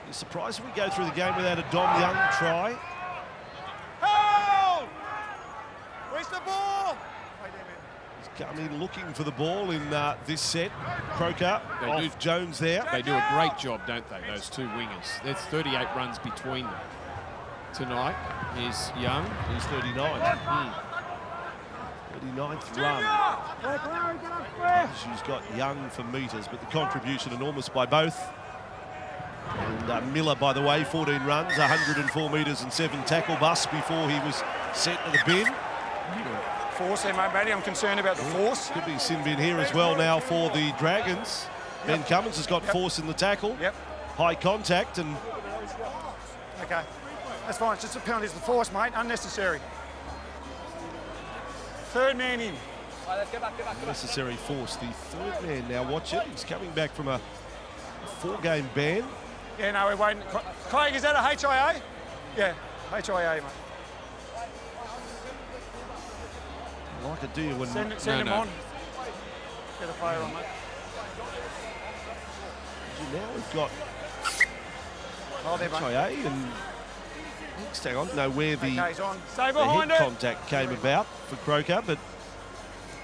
[SPEAKER 1] You're surprised if we go through the game without a Dom Young try?
[SPEAKER 2] Hold. Where's the ball?
[SPEAKER 1] He's come in looking for the ball in this set. Croker off Jones there.
[SPEAKER 3] They do a great job, don't they, those two wingers? There's 38 runs between them. Tonight is Young.
[SPEAKER 1] He's 39. 39th run. She's got Young for metres, but the contribution enormous by both. And Miller, by the way, 14 runs, 104 metres and 7 tackle busts before he was sent to the bin.
[SPEAKER 2] Force there, mate, Matty. I'm concerned about the force.
[SPEAKER 1] Could be a sin bin here as well now for the Dragons. Ben Cummins has got force in the tackle. High contact and...
[SPEAKER 2] Okay, that's fine. It's just a penalty. It's the force, mate. Unnecessary. Third man in.
[SPEAKER 1] Unnecessary force. The third man now, watch it. He's coming back from a 4-game ban.
[SPEAKER 2] Yeah, no, we're waiting. Craig, is that a HIA? Yeah, HIA, mate.
[SPEAKER 1] I like it, do you? When
[SPEAKER 2] Send him on. Get a player on, mate.
[SPEAKER 1] Now we've got HIA and hang on, know where the head contact came about for Croker, but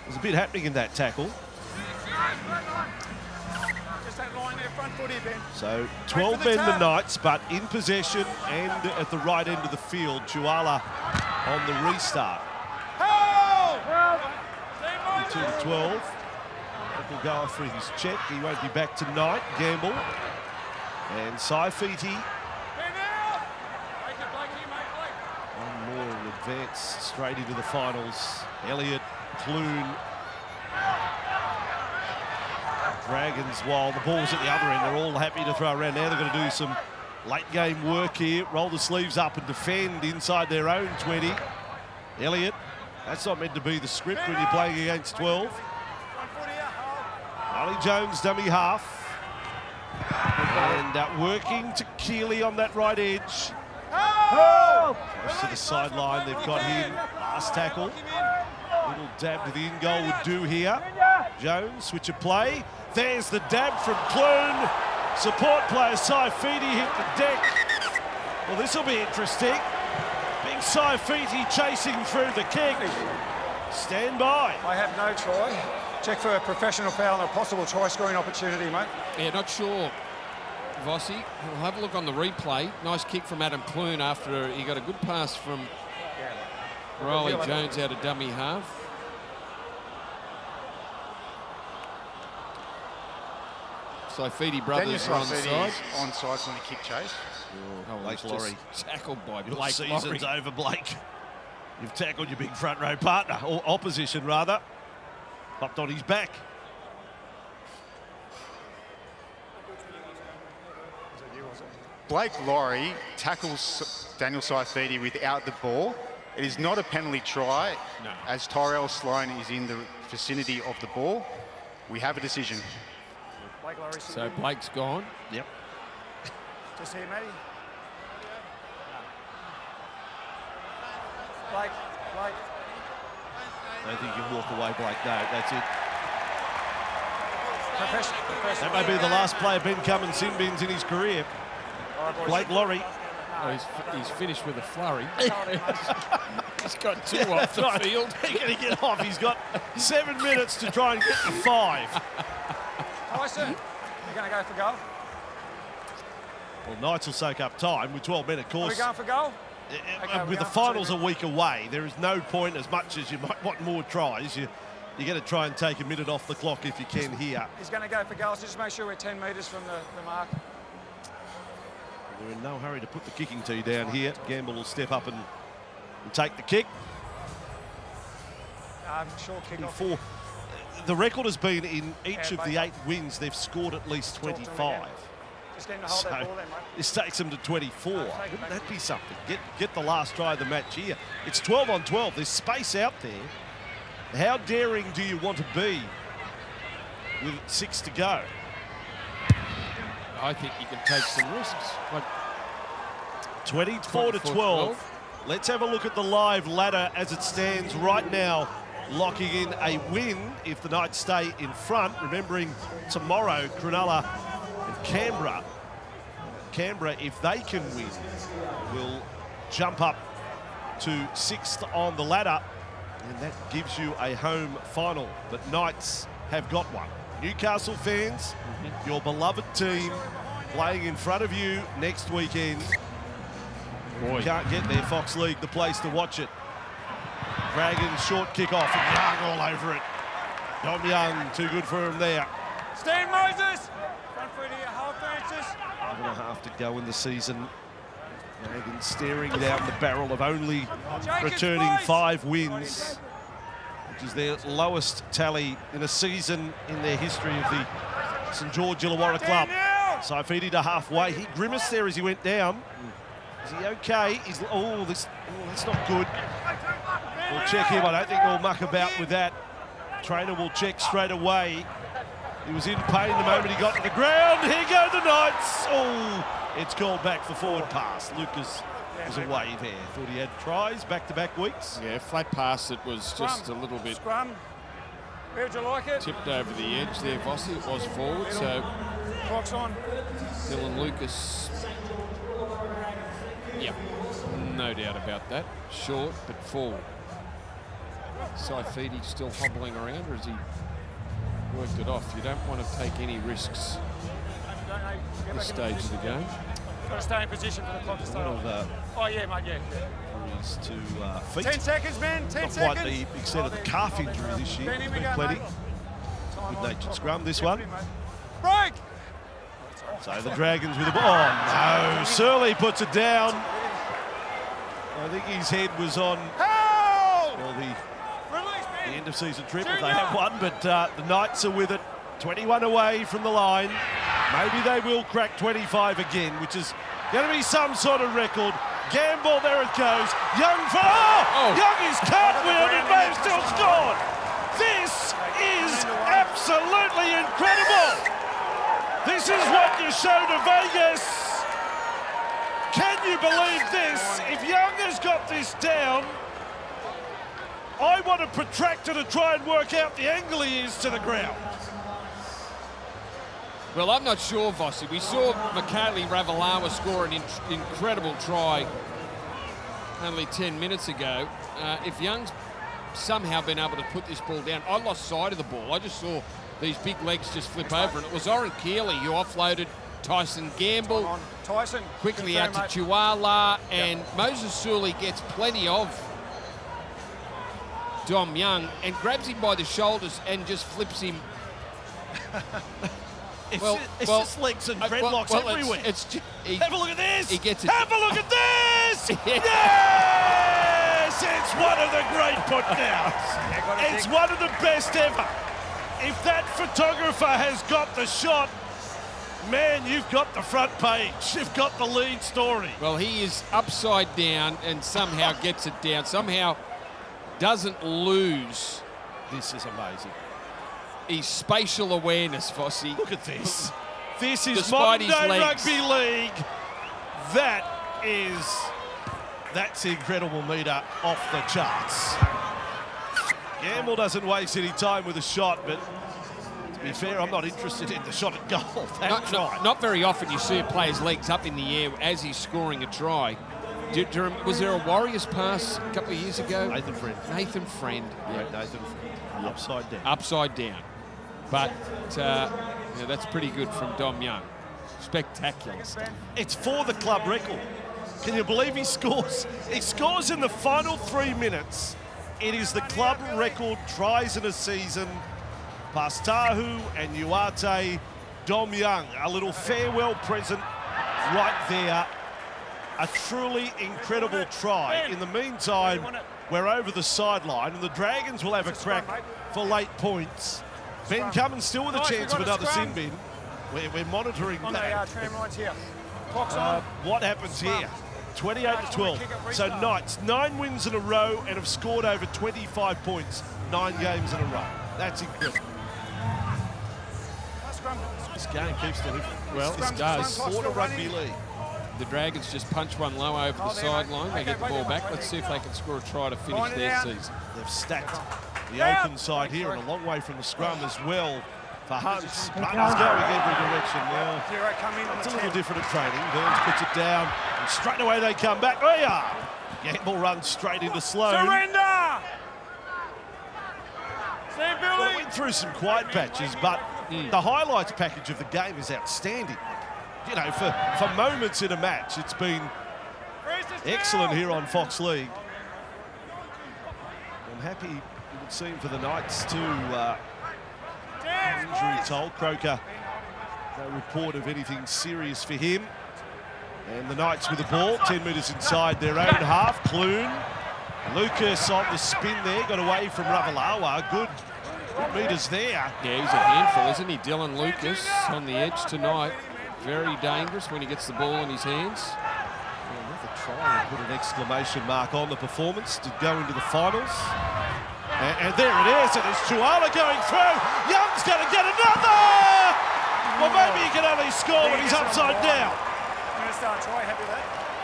[SPEAKER 1] there's a bit happening in that tackle.
[SPEAKER 2] Just that line there, front foot here, Ben.
[SPEAKER 1] So 12 men the Knights, but in possession and at the right end of the field. Tuala on the restart. 2 to 12. Will go for his check. He won't be back tonight. Gamble and Saifiti. One more and advance straight into the finals. Elliott, Clune, Dragons. While the ball's at the other end, they're all happy to throw around. Now they're going to do some late game work here. Roll the sleeves up and defend inside their own 20. Elliott. That's not meant to be the script when you're playing against 12. Ollie Jones, dummy half. And working to Keeley on that right edge. Close to the sideline, they've got him. Last tackle. Little dab to the in goal would do here. Jones, switch of play. There's the dab from Clune. Support player Saifiti hit the deck. Well, this will be interesting. Big Saifiti chasing through the kick. Stand by.
[SPEAKER 2] I have no try. Check for a professional foul and a possible try scoring opportunity, mate.
[SPEAKER 3] Yeah, not sure, Vossi. We'll have a look on the replay. Nice kick from Adam Clune after he got a good pass from Riley Jones out of dummy half. Saifiti brothers are on the side.
[SPEAKER 5] Onside from the kick chase.
[SPEAKER 3] Oh,
[SPEAKER 1] Blake Laurie.
[SPEAKER 3] Tackled by
[SPEAKER 1] Your
[SPEAKER 3] Blake
[SPEAKER 1] season's
[SPEAKER 3] Laurie.
[SPEAKER 1] over, Blake. You've tackled your big front row partner, or opposition rather. Popped on his back.
[SPEAKER 5] Blake Laurie tackles Daniel Saifiti without the ball. It is not a penalty try,
[SPEAKER 3] No.
[SPEAKER 5] as Tyrell Sloan is in the vicinity of the ball. We have a decision.
[SPEAKER 2] Blake Laurie.
[SPEAKER 3] So Blake's gone.
[SPEAKER 1] Yep.
[SPEAKER 2] Just here, Matty. Blake.
[SPEAKER 1] I don't think you can walk away, Blake. No, that's it.
[SPEAKER 2] Professional.
[SPEAKER 1] That may be the last player Ben Cummins sin bins in his career.
[SPEAKER 2] All right, boys.
[SPEAKER 1] Blake Laurie.
[SPEAKER 3] Oh, he's finished with a flurry. He's got 2 off the field.
[SPEAKER 1] He's going to get off. He's got 7 minutes to try and get to 5.
[SPEAKER 2] Tyson, you're going to go for goal?
[SPEAKER 1] Well, Knights will soak up time with 12 men, of
[SPEAKER 2] Are
[SPEAKER 1] course.
[SPEAKER 2] we going for goal? Okay, we're
[SPEAKER 1] With the
[SPEAKER 2] going for
[SPEAKER 1] finals
[SPEAKER 2] 2
[SPEAKER 1] a week away, there is no point, as much as you might want more tries, you're going to try and take a minute off the clock if you can here.
[SPEAKER 2] He's going to go for goals. Just make sure we're 10 metres from the mark.
[SPEAKER 1] We're in no hurry to put the kicking tee down here. Gamble will step up and take the kick.
[SPEAKER 2] Short kick off.
[SPEAKER 1] Before, the record has been in each of the 8 wins, they've scored at least 25.
[SPEAKER 2] Just get him to hold that ball then, mate.
[SPEAKER 1] This takes them to 24.
[SPEAKER 2] take it
[SPEAKER 1] Wouldn't
[SPEAKER 2] back.
[SPEAKER 1] that be something? Get the last try of the match here. It's 12 on 12. There's space out there. How daring do you want to be with 6 to go?
[SPEAKER 3] I think you can take some risks. Like
[SPEAKER 1] 24 to 12. Let's have a look at the live ladder as it stands right now, locking in a win if the Knights stay in front. Remembering tomorrow, Cronulla and Canberra. Canberra, if they can win, will jump up to 6th on the ladder, and that gives you a home final. But Knights have got one. Newcastle fans, your beloved team playing in front of you next weekend. If you can't get there, Fox League, the place to watch it. Dragons short kick off and Young all over it. Dom Young, too good for him there.
[SPEAKER 2] Stan Moses! Front foot here, hold Francis.
[SPEAKER 1] 5.5 to go in the season. Dragons staring down the barrel of only returning 5 wins, which is their lowest tally in a season in their history of the St George Illawarra club. Saifidi to halfway. He grimaced there as he went down. Is he okay? That's not good. We'll check him. I don't think we'll muck about with that. Trainer will check straight away. He was in pain the moment he got to the ground. Here go the Knights. Oh, it's called back for forward pass. Lucas was away there. Thought he had tries back-to-back weeks.
[SPEAKER 3] Yeah, flat pass. It was just a little bit
[SPEAKER 2] Scrum. Where'd you like it?
[SPEAKER 3] tipped over the edge there, Vossi. It was forward, so
[SPEAKER 2] Clock's on.
[SPEAKER 3] Dylan Lucas. Yep, no doubt about that. Short, but forward. Saifidi still hobbling around, or has he worked it off? You don't want to take any risks at this stage of the game.
[SPEAKER 2] Got to stay in position for the clock to
[SPEAKER 1] A
[SPEAKER 2] start
[SPEAKER 1] lot
[SPEAKER 2] off.
[SPEAKER 1] of
[SPEAKER 2] Oh, yeah, mate, yeah.
[SPEAKER 1] injuries to feet.
[SPEAKER 2] 10 seconds, man, 10
[SPEAKER 1] Not
[SPEAKER 2] seconds.
[SPEAKER 1] quite the extent of the calf injury this year.
[SPEAKER 2] Ben, here we
[SPEAKER 1] Been
[SPEAKER 2] go,
[SPEAKER 1] plenty.
[SPEAKER 2] mate. Time on,
[SPEAKER 1] Good-natured
[SPEAKER 2] clock
[SPEAKER 1] scrum,
[SPEAKER 2] on.
[SPEAKER 1] this
[SPEAKER 2] Yeah,
[SPEAKER 1] one.
[SPEAKER 2] put him, mate. Break!
[SPEAKER 1] So the Dragons with the ball. Oh, no. Surly puts it down. I think his head was on well, the
[SPEAKER 2] Release, man.
[SPEAKER 1] end of season trip if they have one, but the Knights are with it. 21 away from the line. Maybe they will crack 25 again, which is going to be some sort of record. Gamble, there it goes. Young for Young is cartwheeled and may have still scored. This is absolutely incredible. This is what you show to Vegas. Can you believe this? If Young has got this down, I want a protractor to try and work out the angle he is to the ground.
[SPEAKER 3] Well, I'm not sure, Vossi. We saw Michaeli Ravalawa score an incredible try only 10 minutes ago. If Young's somehow been able to put this ball down, I lost sight of the ball. I just saw these big legs just flip over, and it was Oren Keeley who offloaded Tyson Gamble.
[SPEAKER 2] On Tyson.
[SPEAKER 3] Quickly
[SPEAKER 2] Confirm,
[SPEAKER 3] out to
[SPEAKER 2] mate.
[SPEAKER 3] Chihuahua, and Moses Surley gets plenty of Dom Young and grabs him by the shoulders and just flips him.
[SPEAKER 1] It's
[SPEAKER 3] Well,
[SPEAKER 1] just legs and dreadlocks everywhere. Have a look at this.
[SPEAKER 3] He gets it.
[SPEAKER 1] Have a look at this.
[SPEAKER 3] Yeah.
[SPEAKER 1] Yes, it's one of the great put downs. It's one of the best ever. If that photographer has got the shot, Man, you've got the front page. You've got the lead story.
[SPEAKER 3] Well, he is upside down and somehow gets it down. Somehow doesn't lose.
[SPEAKER 1] This is amazing.
[SPEAKER 3] His spatial awareness, Fossey.
[SPEAKER 1] Look at this. This is
[SPEAKER 3] Despite his
[SPEAKER 1] modern day
[SPEAKER 3] legs.
[SPEAKER 1] rugby league. That's the incredible meter off the charts. Gamble doesn't waste any time with a shot, but to be fair, I'm not interested in the shot at goal.
[SPEAKER 3] Not very often you see a player's legs up in the air as he's scoring a try. Was there a Warriors pass a couple of years ago?
[SPEAKER 1] Nathan Friend.
[SPEAKER 3] Nathan Friend.
[SPEAKER 1] Yeah, Nathan Friend. Upside down.
[SPEAKER 3] Upside down. But that's pretty good from Dom Young. Spectacular stuff.
[SPEAKER 1] It's for the club record. Can you believe he scores? He scores in the final 3 minutes. It is the club record tries in a season. Past Tahu and Uate, Dom Young, a little farewell present right there. A truly incredible try. In the meantime, we're over the sideline and the Dragons will have a crack for late points. Ben Cummins still with a chance of another sin bin. We're monitoring that. What happens here? 28-12. So Knights, 9 wins in a row and have scored over 25 points, 9 games in a row. That's incredible. This game keeps delivering.
[SPEAKER 3] Well, it does.
[SPEAKER 1] Quarter rugby league.
[SPEAKER 3] The Dragons just punch one low over the sideline. They get the ball back. Let's see if they can score a try to finish their season.
[SPEAKER 1] They've stacked the open side here and a long way from the scrum as well. For Hunts, runners going every direction now. It's a little different at training. Burns puts it down, and straight away they come back. Oh yeah! Gamble runs straight into Sloan.
[SPEAKER 2] Surrender!
[SPEAKER 1] Well, went through some quiet patches, but the highlights package of the game is outstanding. You know, for moments in a match, it's been excellent here on Fox League. I'm happy it would seem for the Knights to injury toll. Croker, no report of anything serious for him. And the Knights with the ball, 10 metres inside their own half. Clune, Lucas on the spin there, got away from Ravalawa. Good metres there.
[SPEAKER 3] Yeah, he's a handful, isn't he? Dylan Lucas on the edge tonight. Very dangerous when he gets the ball in his hands.
[SPEAKER 1] Another try and put an exclamation mark on the performance to go into the finals. And there it is, and it's Chuala going through. Young's going to get another! Well, maybe he can only score when he's upside down.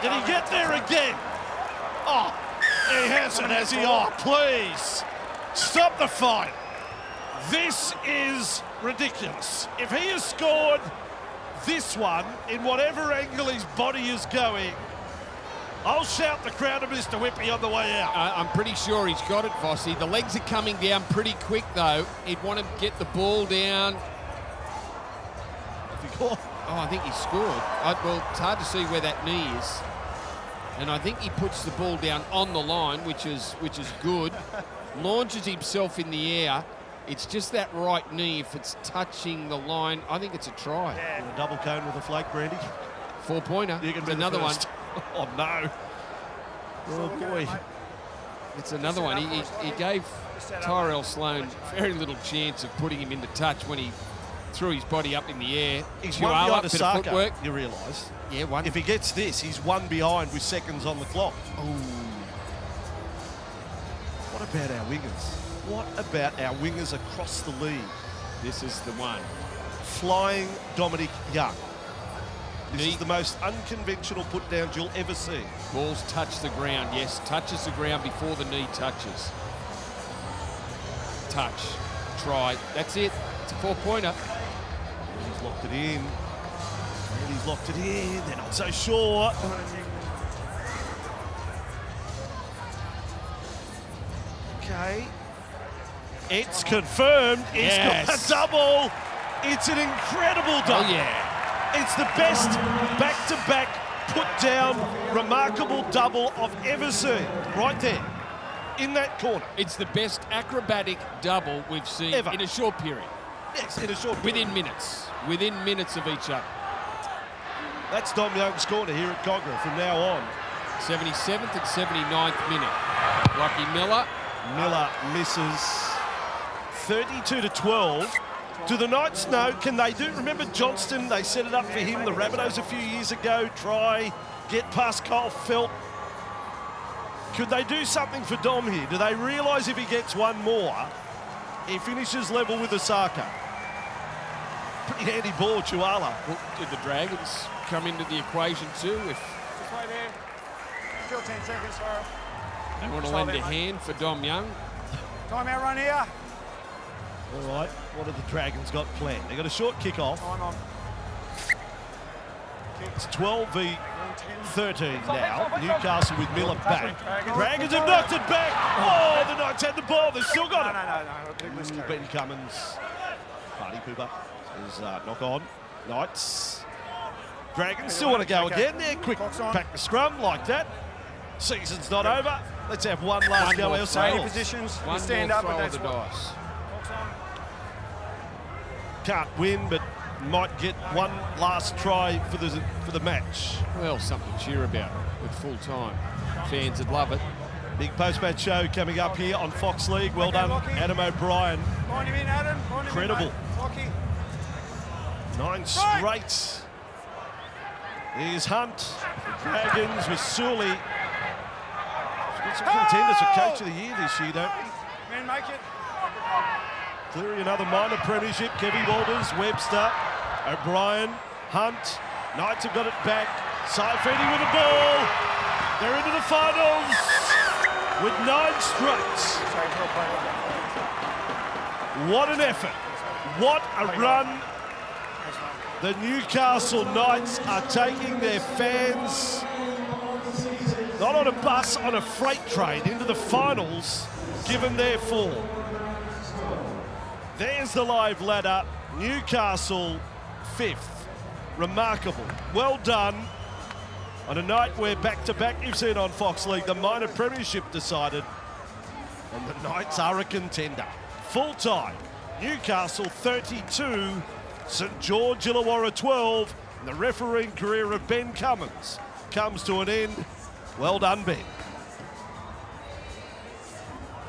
[SPEAKER 1] Did he get there again? Oh, he hasn't, has he? Oh, please. Stop the fight. This is ridiculous. If he has scored this one in whatever angle his body is going, I'll shout the crowd to Mr. Whippy on the way out.
[SPEAKER 3] I'm pretty sure he's got it, Vossi. The legs are coming down pretty quick, though. He'd want to get the ball down. Oh, I think he scored. Well, it's hard to see where that knee is. And I think he puts the ball down on the line, which is good. Launches himself in the air. It's just that right knee. If it's touching the line, I think it's a try.
[SPEAKER 1] Yeah. A double cone with a flag, Brandy.
[SPEAKER 3] 4-pointer.
[SPEAKER 1] You can be
[SPEAKER 3] another one.
[SPEAKER 1] Oh, no. Oh, boy.
[SPEAKER 3] It's another one. He gave Tyrell Sloan very little chance of putting him into touch when he threw his body up in the air.
[SPEAKER 1] He's one behind Osaka,
[SPEAKER 3] footwork.
[SPEAKER 1] you realise.
[SPEAKER 3] Yeah, one.
[SPEAKER 1] If he gets this, he's one behind with seconds on the clock.
[SPEAKER 3] Ooh.
[SPEAKER 1] What about our wingers? What about our wingers across the league?
[SPEAKER 3] This is the one.
[SPEAKER 1] Flying Dominic Young. This is the most unconventional put-down you'll ever see.
[SPEAKER 3] Balls touch the ground, yes. Touches the ground before the knee touches. Touch. Try. That's it. It's a 4-pointer.
[SPEAKER 1] He's locked it in. And he's locked it in. They're not so sure. Okay. It's confirmed. It's got a double. It's an incredible double.
[SPEAKER 3] Oh, yeah.
[SPEAKER 1] It's the best back-to-back put-down, remarkable double I've ever seen. Right there, in that corner.
[SPEAKER 3] It's the best acrobatic double we've seen
[SPEAKER 1] Ever.
[SPEAKER 3] in a short period.
[SPEAKER 1] Yes, in a short period.
[SPEAKER 3] Within minutes of each other.
[SPEAKER 1] That's Dom Young's corner here at Cogra from now on.
[SPEAKER 3] 77th and 79th minute. Rocky Miller.
[SPEAKER 1] Miller misses. 32-12. Do the Knights know? Can they do? Remember Johnston? They set it up for him, the Rabbitohs, a few years ago. Try, get past Kyle Felt. Could they do something for Dom here? Do they realise if he gets one more, he finishes level with Osaka? Pretty handy ball, Chihuahua.
[SPEAKER 3] Well, did the Dragons come into the equation too? If
[SPEAKER 2] Just wait there. Still 10 seconds, sorry.
[SPEAKER 3] they want to lend a hand for Dom Young.
[SPEAKER 2] Time out run here.
[SPEAKER 1] All right, what have the Dragons got planned? They've got a short kick-off.
[SPEAKER 2] Time on.
[SPEAKER 1] It's 12 v 13 now. Newcastle with Miller back. Dragons have knocked it back. Oh, the Knights had the ball. They've still got it.
[SPEAKER 2] No.
[SPEAKER 1] Ben Cummins. Party pooper. Is knock on. Knights. Dragons still want to go again. They're quick back the scrum like that. Season's not over. Let's have one last go ourselves.
[SPEAKER 2] Positions.
[SPEAKER 3] One
[SPEAKER 2] Stand
[SPEAKER 3] more
[SPEAKER 2] up
[SPEAKER 3] throw
[SPEAKER 2] and
[SPEAKER 3] of
[SPEAKER 2] that's
[SPEAKER 3] the
[SPEAKER 2] what.
[SPEAKER 3] dice.
[SPEAKER 1] Can't win, but might get one last try for the match.
[SPEAKER 3] Well, something to cheer about with full time. Fans would love it.
[SPEAKER 1] Big post-match show coming up here on Fox League. Well done, Adam O'Brien.
[SPEAKER 2] Mind him in, Adam. Mind him
[SPEAKER 1] Incredible.
[SPEAKER 2] in, mate. Lockie.
[SPEAKER 1] 9 straight. Here's Hunt. The Dragons with Sully. We've got some contenders for Coach of the Year this year, don't we?
[SPEAKER 2] Man, make it.
[SPEAKER 1] Cleary another minor premiership. Kevin Walters, Webster, O'Brien, Hunt. Knights have got it back. Saifidi with the ball. They're into the finals with 9 strikes. What an effort. What a run. The Newcastle Knights are taking their fans, not on a bus, on a freight train, into the finals, given their form. There's the live ladder. Newcastle 5th. Remarkable. Well done. On a night where back-to-back you've seen on Fox League, the minor premiership decided, and the Knights are a contender. Full time. Newcastle 32, St George Illawarra 12, and the refereeing career of Ben Cummins comes to an end. Well done, Ben.